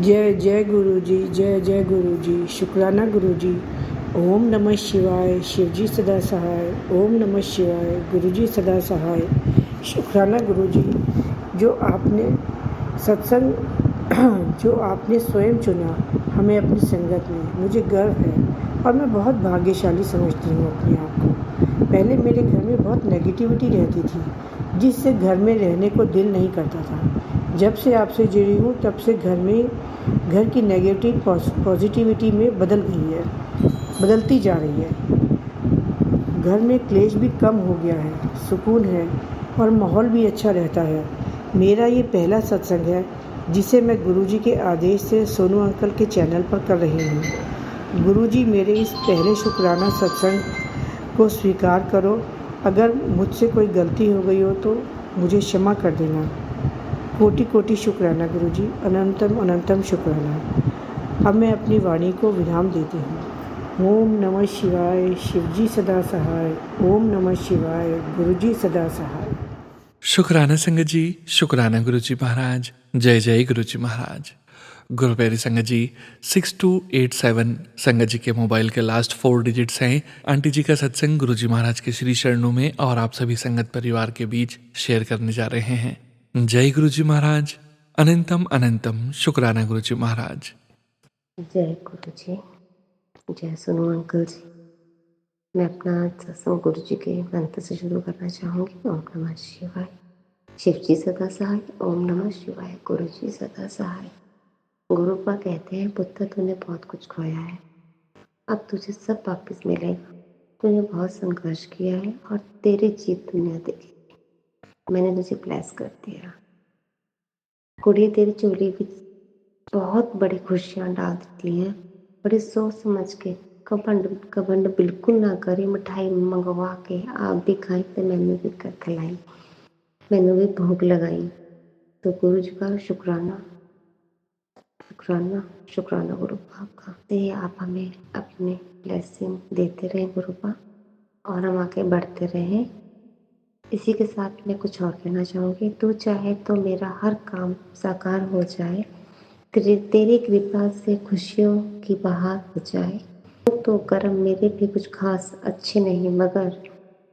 जय जय गुरु जी, जय जय गुरु जी, शुक्राना गुरु जी। ओम नमः शिवाय शिव जी सदा सहाय, ओम नमः शिवाय गुरु जी सदा सहाय। शुक्राना गुरु जी, जो आपने सत्संग जो आपने स्वयं चुना हमें अपनी संगत में, मुझे गर्व है और मैं बहुत भाग्यशाली समझती हूँ अपने आप को। पहले मेरे घर में बहुत नेगेटिविटी रहती थी जिससे घर में रहने को दिल नहीं करता था। जब से आपसे जुड़ी हूँ तब से घर की नेगेटिव पॉजिटिविटी में बदल गई है, बदलती जा रही है। घर में क्लेश भी कम हो गया है, सुकून है और माहौल भी अच्छा रहता है। मेरा ये पहला सत्संग है जिसे मैं गुरुजी के आदेश से सोनू अंकल के चैनल पर कर रही हूँ। गुरुजी मेरे इस पहले शुक्राना सत्संग को स्वीकार करो। अगर मुझसे कोई गलती हो गई हो तो मुझे क्षमा कर देना। कोटि कोटि शुक्राना गुरुजी, अनंतम अनंतम शुक्राना। अब मैं अपनी वाणी को विराम देती हूँ। ओम नमः शिवाय शिव जी सदा सहाय, ओम नमः शिवाय गुरु जी सदा सहाय। शुक्राना संगत जी, शुक्राना गुरु जी महाराज। जय जय गुरु जी महाराज। गुरु प्यारी संगत जी 6287 संगत जी के मोबाइल के लास्ट 4 डिजिट्स हैं। आंटी जी का सत्संग गुरु जी महाराज के श्री चरणों में और आप सभी संगत परिवार के बीच शेयर करने जा रहे हैं। जय गुरु जी महाराज। अनंतम अनंतम शुक्राना गुरु जी महाराज। जय गुरु जी, जय सोनू अंकल जी। मैं अपना सत्संग गुरु जी के मंत्र से शुरू करना चाहूँगी। ओम नमः शिवाय शिव जी सदा सहाय, ओम नमः शिवाय गुरु जी सदा सहाय। गुरुपा कहते हैं पुत्र तूने बहुत कुछ खोया है, अब तुझे सब वापस मिलेगा। तूने बहुत संघर्ष किया है और तेरी जीत दुनिया देखी। मैंने तुझे ब्लेस कर दिया। कुड़ी तेरी चोली में बहुत बड़ी खुशियाँ डाल देती हैं। बड़ी सोच समझ के कबंड बिल्कुल ना करी। मिठाई मंगवा के आप भी खाई तो मैंने भी कर खिलाई, मैंने भी भूख लगाई। तो गुरु जी का शुक्राना शुक्राना शुक्राना गुरु बाप का। ते आप हमें अपने ब्लेसिंग देते रहे गुरु बाप, और हम आगे बढ़ते रहें। इसी के साथ मैं कुछ और कहना चाहूँगी। तू चाहे तो मेरा हर काम साकार हो जाए, तेरी कृपा से खुशियों की बहार हो जाए। तो कर्म मेरे भी कुछ खास अच्छे नहीं, मगर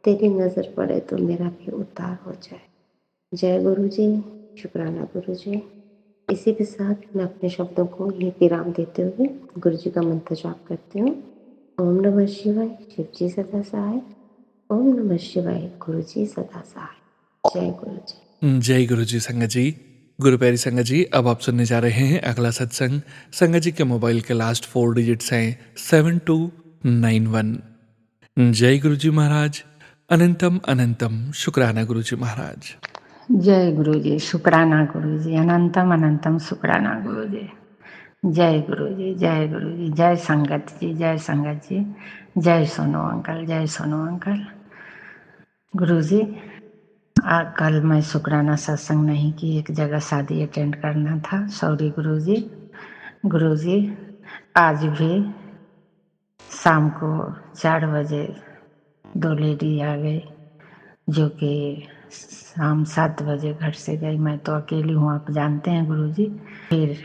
तेरी नज़र पड़े तो मेरा भी उद्धार हो जाए। जय गुरु जी, शुक्राना गुरु जी। इसी के साथ मैं अपने शब्दों को ये विराम देते हुए गुरु जी का मंत्र जाप करती हूँ। ओम नमः शिवाय, शिव जी सदा सहाय। ओम नमः शिवाय, गुरु जी सदा सहाय। जय गुरु जी। जय गुरु जी संगत जी। गुरु प्यारी संगत जी, अब आप सुनने जा रहे हैं अगला सत्संग। संगत जी के मोबाइल के लास्ट 4 डिजिट्स हैं 7291। जय गुरु जी महाराज। अनंतम अनंतम शुक्राना गुरु जी महाराज। जय गुरु जी, शुक्राना गुरु जी, अनंतम अनंतम शुक्राना गुरु जी। जय गुरु जी, जय गुरु जी, जय संगत जी, जय संगत जी, जय सोनू अंकल, जय सोनू अंकल। गुरु जी, कल मैं शुक्राना सत्संग नहीं की, एक जगह शादी अटेंड करना था, सॉरी गुरु जी। गुरु जी, आज भी शाम को 4 बजे 2 लेडी आ गई, जो कि शाम 7 बजे घर से गई। मैं तो अकेली हूँ, आप जानते हैं गुरु जी। फिर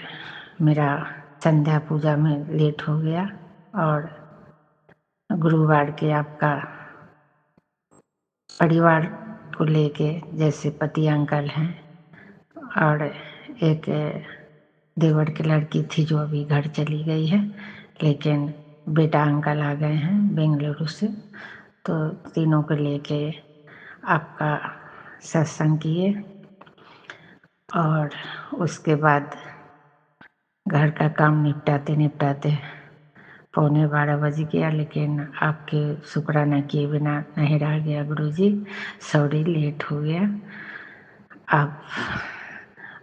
मेरा संध्या पूजा में लेट हो गया, और गुरुवार के आपका परिवार को लेके, जैसे पति अंकल हैं और एक देवर की लड़की थी जो अभी घर चली गई है, लेकिन बेटा अंकल आ गए हैं बेंगलुरु से, तो तीनों को लेके आपका सत्संग किए। और उसके बाद घर का काम निपटाते निपटाते 11:15 बज गया, लेकिन आपके शुक्राना किए बिना नहीं रह गया गुरु जी। सॉरी, लेट हो गया। आप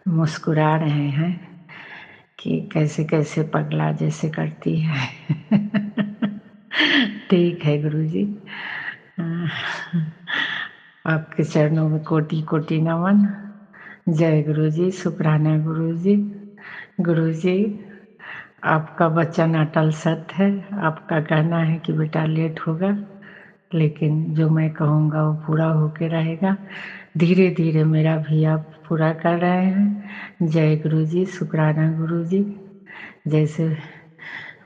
मुस्कुरा रहे हैं कि कैसे कैसे पगला जैसे करती है। ठीक है गुरु जी। आपके चरणों में कोटि कोटि नमन। जय गुरु जी, शुक्राना गुरु जी। गुरु जी, आपका वचन अटल सत्य है। आपका कहना है कि बेटा लेट होगा, लेकिन जो मैं कहूँगा वो पूरा होके रहेगा। धीरे धीरे मेरा भी आप पूरा कर रहे हैं। जय गुरु जी, शुक्राना गुरु जी। जैसे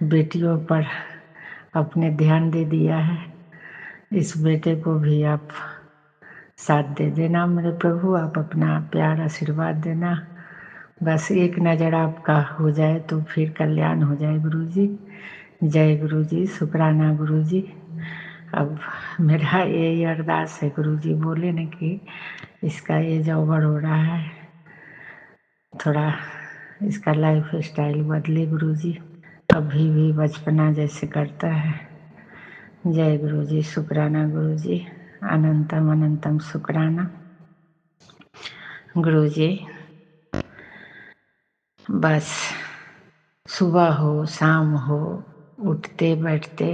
बेटियों पर अपने ध्यान दे दिया है, इस बेटे को भी आप साथ दे देना मेरे प्रभु। आप अपना प्यार आशीर्वाद देना। बस एक नज़र आपका हो जाए तो फिर कल्याण हो जाए गुरु जी। जय गुरु जी, शुक्राना गुरु जी। अब मेरा यही अरदास है गुरु जी, बोले न कि इसका एज ओवर हो रहा है, थोड़ा इसका लाइफ स्टाइल बदले गुरु जी, अभी भी बचपना जैसे करता है। जय गुरु जी, शुक्राना गुरु जी, अनंतम अनंतम शुक्राना गुरु जी। बस सुबह हो शाम हो, उठते बैठते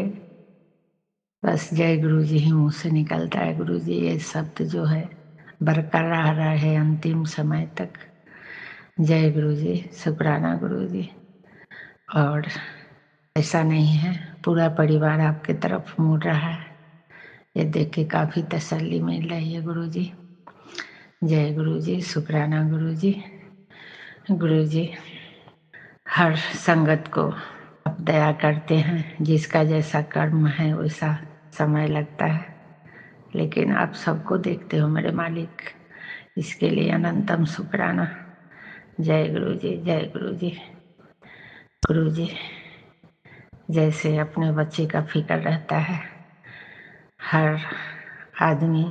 बस जय गुरु जी ही मुँह से निकलता है गुरु जी। ये शब्द जो है बरकरार रहे अंतिम समय तक। जय गुरु जी, शुक्राना गुरु जी। और ऐसा नहीं है, पूरा परिवार आपके तरफ मुड़ रहा है, ये देख के काफ़ी तसल्ली मिल रही है गुरु जी। जय गुरु जी, शुक्राना गुरु जी। गुरु जी, हर संगत को आप दया करते हैं, जिसका जैसा कर्म है वैसा समय लगता है, लेकिन आप सबको देखते हो मेरे मालिक, इसके लिए अनंतम शुक्राना। जय गुरु जी, जय गुरु जी। गुरु जी, जैसे अपने बच्चे का फिक्र रहता है, हर आदमी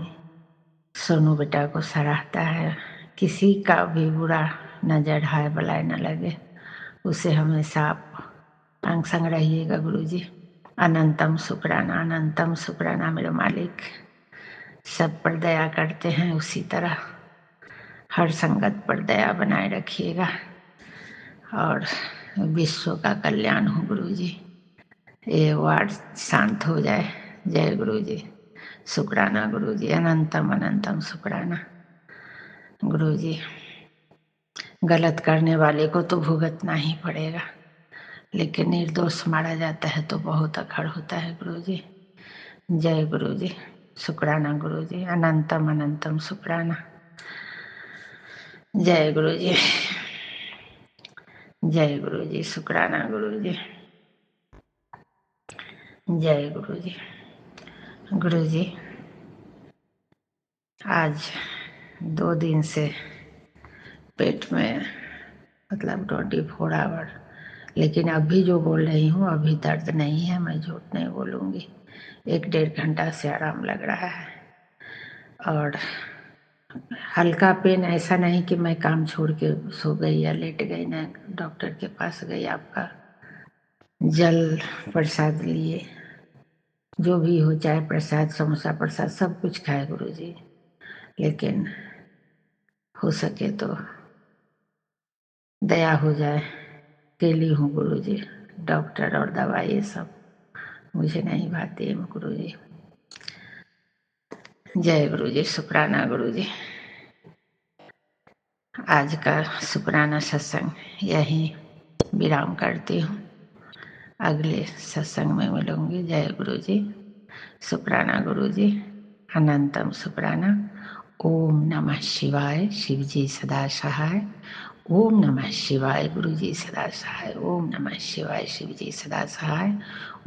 सोनू बेटा को सराहता है, किसी का भी बुरा नजर हाय बुलाए न लगे, उसे हमेशा आप अंग संग रहिएगा गुरु जी। अनंतम शुक्राना मेरे मालिक सब पर दया करते हैं, उसी तरह हर संगत पर दया बनाए रखिएगा और विश्व का कल्याण हो गुरु जी। ये वार्ड शांत हो जाए। जय गुरु जी। शुक्राना गुरु जी, अनंतम शुक्राना गुरु जी। गलत करने वाले को तो भुगतना ही पड़ेगा, लेकिन निर्दोष मारा जाता है तो बहुत अखड़ होता है गुरु जी। जय गुरु जी। शुक्राना गुरु जी, अनंतम शुक्राना। जय गुरु जी। जय गुरु जी। शुक्राना गुरु जी। जय गुरु जी। गुरु जी, आज 2 दिन से पेट में मतलब 24 आवर, लेकिन अभी जो बोल रही हूँ अभी दर्द नहीं है, मैं झूठ नहीं बोलूँगी। 1-1.5 घंटा से आराम लग रहा है और हल्का पेन, ऐसा नहीं कि मैं काम छोड़ के सो गई या लेट गई, ना डॉक्टर के पास गई, आपका जल प्रसाद लिए, जो भी हो, चाहे प्रसाद, समोसा प्रसाद सब कुछ खाए गुरु जी, लेकिन हो सके तो दया हो जाए। केली हूँ गुरु जी, डॉक्टर और दवाई ये सब मुझे नहीं भाती है गुरु जी। जय गुरु जी। शुक्राना गुरु जी। आज का शुक्राना सत्संग यहीं विराम करती हूँ, अगले सत्संग में मिलूंगी। जय गुरु जी। शुक्राना गुरु जी, अनंतम शुक्राना। ओम नमः शिवाय, शिव जी सदा सहाय। ओम नमः शिवाय, गुरु जी सदा सहाय। ओम नमः शिवाय, शिव जी सदा सहाय।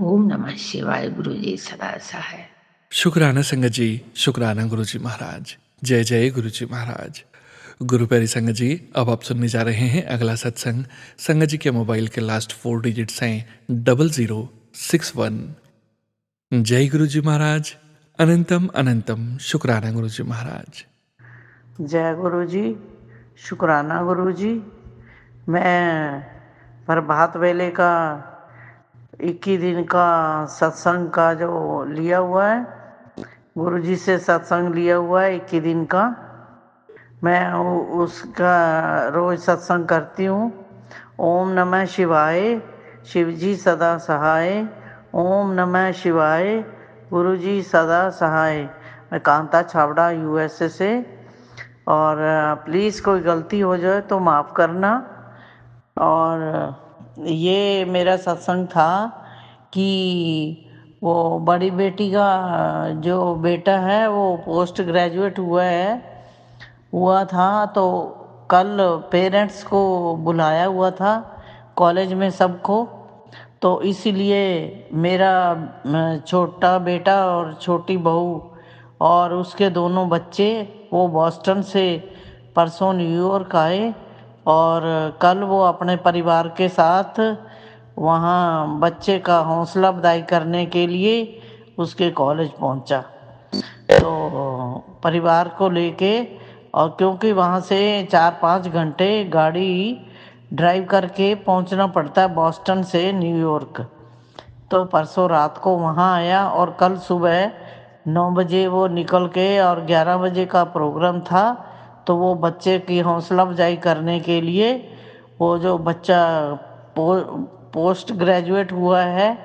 ओम नमः शिवाय, गुरु जी सदा सहाय। शुक्राना संगत जी, शुक्राना गुरु जी महाराज। जय जय गुरु जी महाराज। गुरु प्यारी संगत जी, अब आप सुनने जा रहे हैं अगला सत्संग। संगत जी के मोबाइल के लास्ट 4 डिजिट्स हैं 0061। जय गुरु जी महाराज। अनंतम शुक्राना गुरु जी महाराज। जय गुरु जी। शुक्राना गुरु जी। मैं प्रभात वेले का 21 दिन का सत्संग का जो लिया हुआ है, गुरु जी से सत्संग लिया हुआ है 21 दिन का, मैं उसका रोज सत्संग करती हूँ। ओम नमः शिवाय, शिव जी सदा सहाय। ओम नमः शिवाय, गुरु जी सदा सहाय। मैं कांता छाबड़ा USA से, और प्लीज़ कोई गलती हो जाए तो माफ़ करना। और ये मेरा सत्संग था कि वो बड़ी बेटी का जो बेटा है वो पोस्ट ग्रेजुएट हुआ था, तो कल पेरेंट्स को बुलाया हुआ था कॉलेज में सबको, तो इसीलिए मेरा छोटा बेटा और छोटी बहू और उसके दोनों बच्चे वो बॉस्टन से परसों न्यूयॉर्क आए, और कल वो अपने परिवार के साथ वहाँ बच्चे का हौसला अफजाई करने के लिए उसके कॉलेज पहुँचा। तो परिवार को लेके, और क्योंकि वहाँ से 4-5 घंटे गाड़ी ड्राइव करके पहुँचना पड़ता है बॉस्टन से न्यूयॉर्क, तो परसों रात को वहाँ आया और कल सुबह 9 बजे वो निकल के, और 11 बजे का प्रोग्राम था, तो वो बच्चे की हौसला अफजाई करने के लिए वो जो बच्चा पोस्ट ग्रेजुएट हुआ है,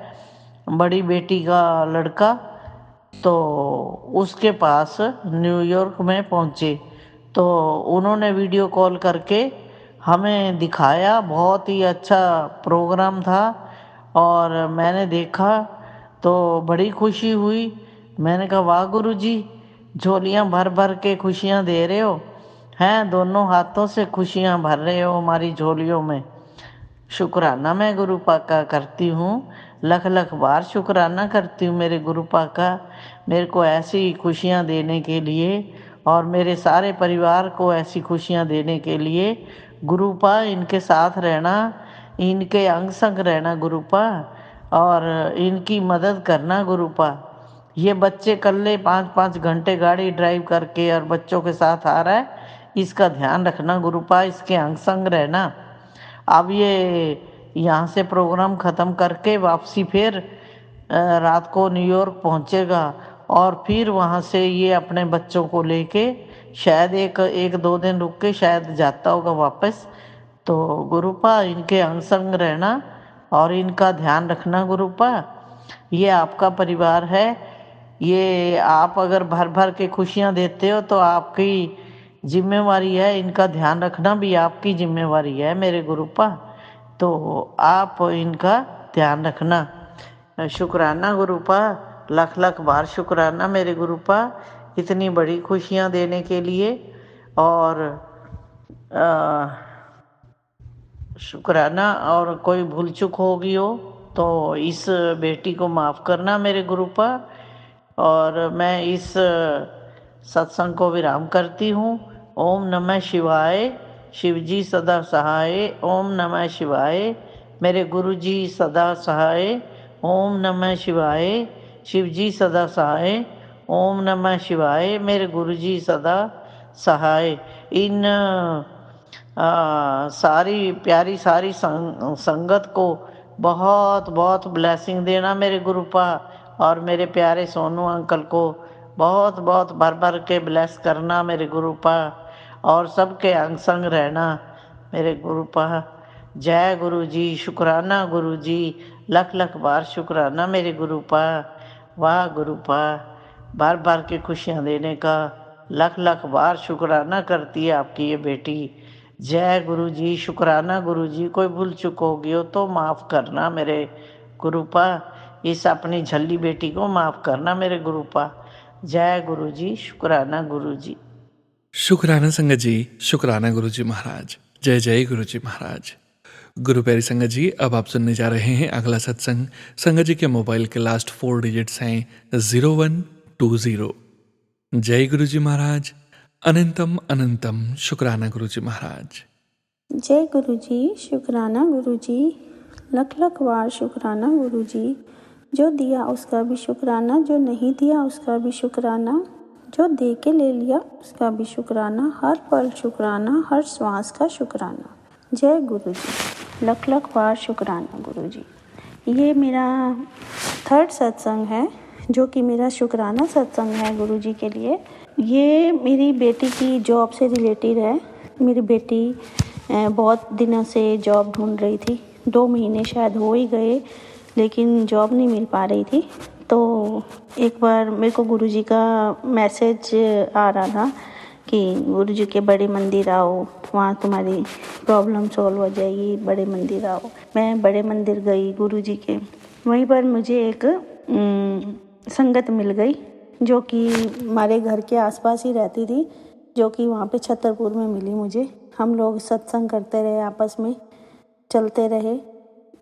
बड़ी बेटी का लड़का, तो उसके पास न्यूयॉर्क में पहुँचे। तो उन्होंने वीडियो कॉल करके हमें दिखाया, बहुत ही अच्छा प्रोग्राम था और मैंने देखा तो बड़ी खुशी हुई। मैंने कहा वाह गुरु जी, झोलियाँ भर भर के खुशियाँ दे रहे हो हैं, दोनों हाथों से खुशियाँ भर रहे हो हमारी झोलियों में। शुक्राना मैं गुरु पाक का करती हूँ, लख लख बार शुक्राना करती हूँ मेरे गुरु पाक का, मेरे को ऐसी खुशियाँ देने के लिए और मेरे सारे परिवार को ऐसी खुशियाँ देने के लिए। गुरुपा इनके साथ रहना, इनके अंग संग रहना गुरुपा, और इनकी मदद करना गुरुपा। ये बच्चे कल्ले 5-5 घंटे गाड़ी ड्राइव करके और बच्चों के साथ आ रहा है, इसका ध्यान रखना गुरुपा, इसके अंग संग रहना। अब ये यहाँ से प्रोग्राम ख़त्म करके वापसी फिर रात को न्यूयॉर्क पहुंचेगा और फिर वहाँ से ये अपने बच्चों को लेके शायद एक दो दिन रुक के शायद जाता होगा वापस। तो गुरुपा इनके अंग संग रहना और इनका ध्यान रखना गुरुपा। ये आपका परिवार है, ये आप अगर भर भर के खुशियाँ देते हो तो आपकी जिम्मेवारी है, इनका ध्यान रखना भी आपकी जिम्मेवारी है मेरे गुरुपा। तो आप इनका ध्यान रखना। शुक्राना गुरुपा, लख लख बार शुक्राना मेरे गुरुपा, इतनी बड़ी खुशियाँ देने के लिए। और शुक्राना, और कोई भूल चूक होगी हो तो इस बेटी को माफ़ करना मेरे गुरुपा। और मैं इस सत्संग को विराम करती हूँ। ओम नमः शिवाय, शिवजी सदा सहाय। ओम नमः शिवाय, मेरे गुरुजी सदा सहाय। ओम नमः शिवाय, शिवजी सदा सहाय। ओम नमः शिवाय, मेरे गुरुजी सदा सहाय। इन सारी प्यारी सारी संगत को बहुत बहुत ब्लेसिंग देना मेरे गुरुपा। और मेरे प्यारे सोनू अंकल को बहुत बहुत भर भर के ब्लेस करना मेरे गुरुपा। और सबके अंग संग रहना मेरे गुरुपा। जय गुरु जी, शुक्राना गुरु जी, लख लख बार शुक्राना मेरे गुरुपा। वाह गुरुपा, बार बार के खुशियाँ देने का लख लख बार शुक्राना करती है आपकी ये बेटी। जय गुरु जी, शुक्राना गुरु जी। कोई भूल चूक होगी हो तो माफ़ करना मेरे गुरुपा। इस अपनी झल्ली बेटी को माफ़ करना मेरे गुरुपा। जय गुरु जी, शुक्राना गुरु जी। शुक्राना संगत जी, शुक्राना गुरु जी महाराज। जय जय गुरु जी महाराज। गुरु प्यारी संगत जी, अब आप सुनने जा रहे हैं अगला सत्संग। संगत जी के मोबाइल के लास्ट 4 डिजिट्स हैं 0120। जय गुरु जी महाराज। अनंतम अनंतम शुक्राना गुरु जी महाराज। जय गुरु जी, शुक्राना गुरु जी, लख लख बार शुक्राना गुरु जी। जो दिया उसका भी शुक्राना, जो नहीं दिया उसका भी शुक्राना, जो दे के ले लिया उसका भी शुक्राना, हर पल शुक्राना, हर श्वास का शुक्राना। जय गुरु जी, लख लख बार शुक्राना गुरु जी। ये मेरा 3rd सत्संग है जो कि मेरा शुक्राना सत्संग है गुरु जी के लिए। ये मेरी बेटी की जॉब से रिलेटेड है। मेरी बेटी बहुत दिनों से जॉब ढूंढ रही थी, 2 महीने शायद हो ही गए, लेकिन जॉब नहीं मिल पा रही थी। तो एक बार मेरे को गुरुजी का मैसेज आ रहा था कि गुरुजी के बड़े मंदिर आओ, वहाँ तुम्हारी प्रॉब्लम सॉल्व हो जाएगी, बड़े मंदिर आओ। मैं बड़े मंदिर गई गुरुजी के। वहीं पर मुझे एक संगत मिल गई जो कि हमारे घर के आसपास ही रहती थी, जो कि वहाँ पे छतरपुर में मिली मुझे। हम लोग सत्संग करते रहे, आपस में चलते रहे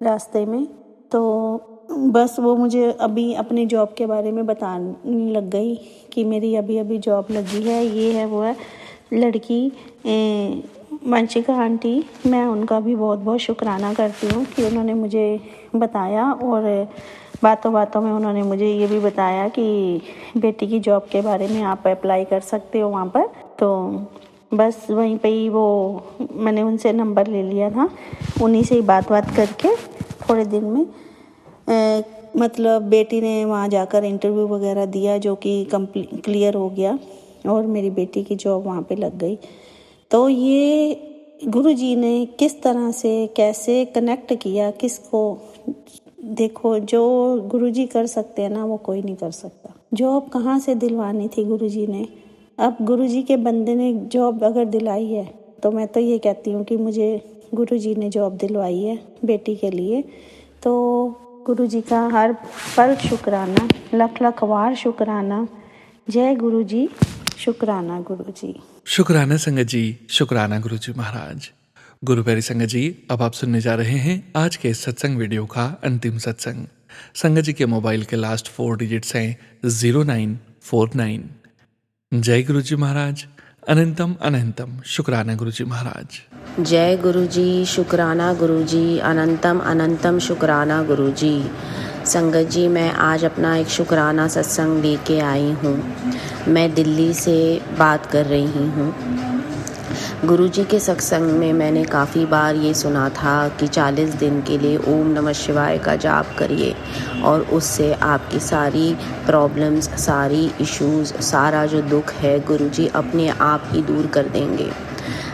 रास्ते में। तो बस वो मुझे अभी अपनी जॉब के बारे में बताने लग गई कि मेरी अभी अभी जॉब लगी है, ये है वो है। लड़की वंशिका आंटी, मैं उनका भी बहुत बहुत शुक्राना करती हूँ कि उन्होंने मुझे बताया और बातों बातों में उन्होंने मुझे ये भी बताया कि बेटी की जॉब के बारे में आप अप्लाई कर सकते हो वहाँ पर। तो बस वहीं पे ही वो मैंने उनसे नंबर ले लिया था, उन्हीं से ही बात करके थोड़े दिन में मतलब बेटी ने वहाँ जाकर इंटरव्यू वगैरह दिया जो कि क्लियर हो गया और मेरी बेटी की जॉब वहाँ पे लग गई। तो ये गुरुजी ने किस तरह से कैसे कनेक्ट किया किसको, देखो जो गुरुजी कर सकते हैं ना वो कोई नहीं कर सकता। जॉब कहाँ से दिलवानी थी गुरुजी ने, अब गुरुजी के बंदे ने जॉब अगर दिलाई है तो मैं तो ये कहती हूँ कि मुझे गुरुजी ने जॉब दिलवाई है बेटी के लिए। तो गुरुजी का हर पल शुक्राना, लख लख बार शुक्राना। जय गुरुजी, शुक्राना गुरुजी। शुक्राना संगत जी, शुक्राना गुरु जी महाराज। गुरु प्यारी संगत जी, अब आप सुनने जा रहे हैं आज के इस सत्संग वीडियो का अंतिम सत्संग। संगत जी के मोबाइल के लास्ट 4 डिजिट्स हैं 0949। जय गुरु जी महाराज। अनंतम अनंतम शुक्राना गुरु जी महाराज। जय गुरु जी, शुक्राना गुरु जी, अनंतम अनंतम शुक्राना गुरु जी। संगत जी, मैं आज अपना एक शुक्राना सत्संग लेके आई हूँ। मैं दिल्ली से बात कर रही हूँ। गुरुजी के सत्संग में मैंने काफ़ी बार ये सुना था कि 40 दिन के लिए ओम नमः शिवाय का जाप करिए और उससे आपकी सारी प्रॉब्लम्स, सारी इश्यूज़, सारा जो दुख है गुरुजी अपने आप ही दूर कर देंगे।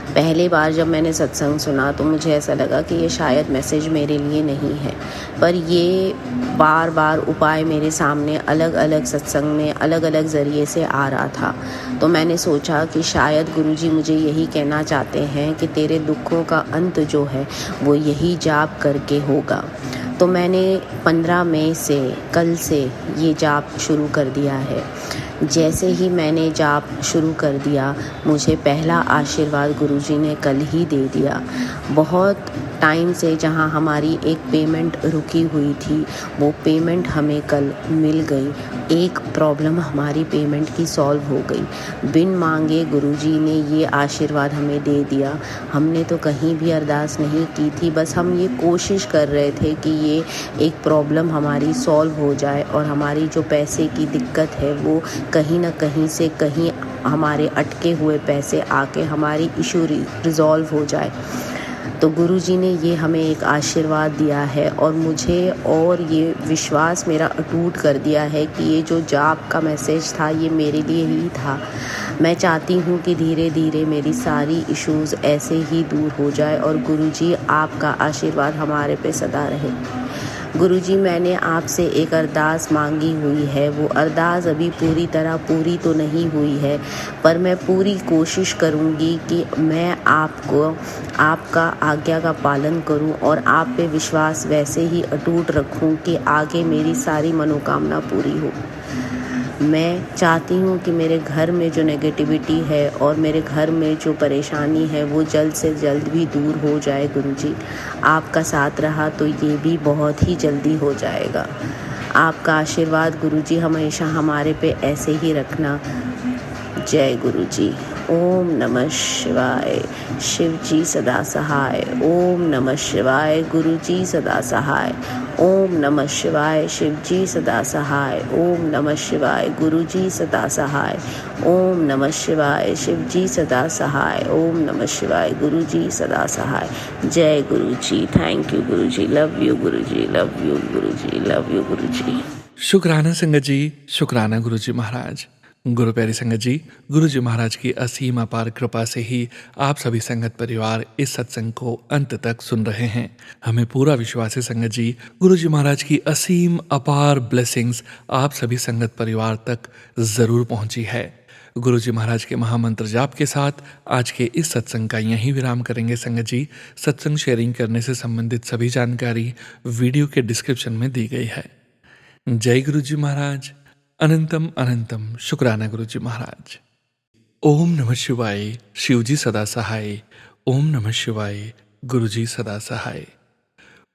पहले बार जब मैंने सत्संग सुना तो मुझे ऐसा लगा कि ये शायद मैसेज मेरे लिए नहीं है, पर ये बार बार उपाय मेरे सामने अलग अलग सत्संग में अलग अलग ज़रिए से आ रहा था। तो मैंने सोचा कि शायद गुरुजी मुझे यही कहना चाहते हैं कि तेरे दुखों का अंत जो है वो यही जाप करके होगा। तो मैंने 15 मई से, कल से ये जाप शुरू कर दिया है। जैसे ही मैंने जाप शुरू कर दिया, मुझे पहला आशीर्वाद गुरुजी ने कल ही दे दिया। बहुत टाइम से जहां हमारी एक पेमेंट रुकी हुई थी, वो पेमेंट हमें कल मिल गई। एक प्रॉब्लम हमारी पेमेंट की सॉल्व हो गई। बिन मांगे गुरुजी ने ये आशीर्वाद हमें दे दिया। हमने तो कहीं भी अरदास नहीं की थी, बस हम ये कोशिश कर रहे थे कि ये एक प्रॉब्लम हमारी सॉल्व हो जाए और हमारी जो पैसे की दिक्कत है वो कहीं ना कहीं से कहीं हमारे अटके हुए पैसे आके हमारी इशू रिज़ॉल्व हो जाए। तो गुरुजी ने ये हमें एक आशीर्वाद दिया है और मुझे और ये विश्वास मेरा अटूट कर दिया है कि ये जो जाप का मैसेज था ये मेरे लिए ही था। मैं चाहती हूँ कि धीरे धीरे मेरी सारी इश्यूज़ ऐसे ही दूर हो जाए और गुरुजी आपका आशीर्वाद हमारे पे सदा रहे। गुरुजी, मैंने आपसे एक अरदास मांगी हुई है। वो अरदास अभी पूरी तरह पूरी तो नहीं हुई है, पर मैं पूरी कोशिश करूँगी कि मैं आपका आज्ञा का पालन करूँ और आप पे विश्वास वैसे ही अटूट रखूँ कि आगे मेरी सारी मनोकामना पूरी हो। मैं चाहती हूँ कि मेरे घर में जो नेगेटिविटी है और मेरे घर में जो परेशानी है वो जल्द से जल्द भी दूर हो जाए। गुरुजी, आपका साथ रहा तो ये भी बहुत ही जल्दी हो जाएगा। आपका आशीर्वाद गुरुजी हमेशा हमारे पे ऐसे ही रखना। जय गुरुजी। ओम नमः शिवाय। शिव जी सदा सहाय। ओम नमः शिवाय। गुरुजी सदा सहाय। ओम नमः शिवाय। शिव जी सदा सहाय। ओम नमः शिवाय। गुरुजी सदा सहाय। ओम नमः शिवाय। शिव जी सदा सहाय। ओम नमः शिवाय। गुरुजी सदा सहाय। जय Guruji. Thank you Guruji. Love you Guruji. Love you Guruji. Love you Guruji. शुक्राना संगत जी, शुक्राना गुरुजी महाराज। गुरु प्यारी संगत जी, गुरुजी महाराज की असीम अपार कृपा से ही आप सभी संगत परिवार इस सत्संग को अंत तक सुन रहे हैं। हमें पूरा विश्वास है संगत जी, गुरुजी महाराज की असीम अपार ब्लेसिंग्स आप सभी संगत परिवार तक जरूर पहुंची है। गुरुजी महाराज के महामंत्र जाप के साथ आज के इस सत्संग का यहीं विराम करेंगे संगत जी। सत्संग शेयरिंग करने से संबंधित सभी जानकारी वीडियो के डिस्क्रिप्शन में दी गई है। जय गुरुजी महाराज। अनंतम अनंतम शुक्राना गुरुजी महाराज। ओम नमः शिवाय। शिवजी सदा सहाय। ओम नमः शिवाय। गुरुजी सदा सहाय।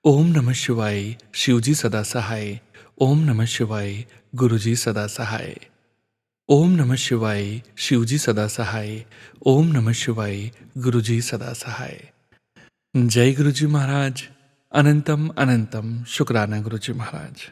ओम नमः शिवाय। शिवजी सदा सहाय। ओम नमः शिवाय। गुरुजी सदा सहाय। ओम नमः शिवाय। शिवजी सदा सहाय। ओम नमः शिवाय। गुरुजी सदा सहाय। जय गुरुजी महाराज। अनंतम अनंतम शुक्राना गुरुजी महाराज।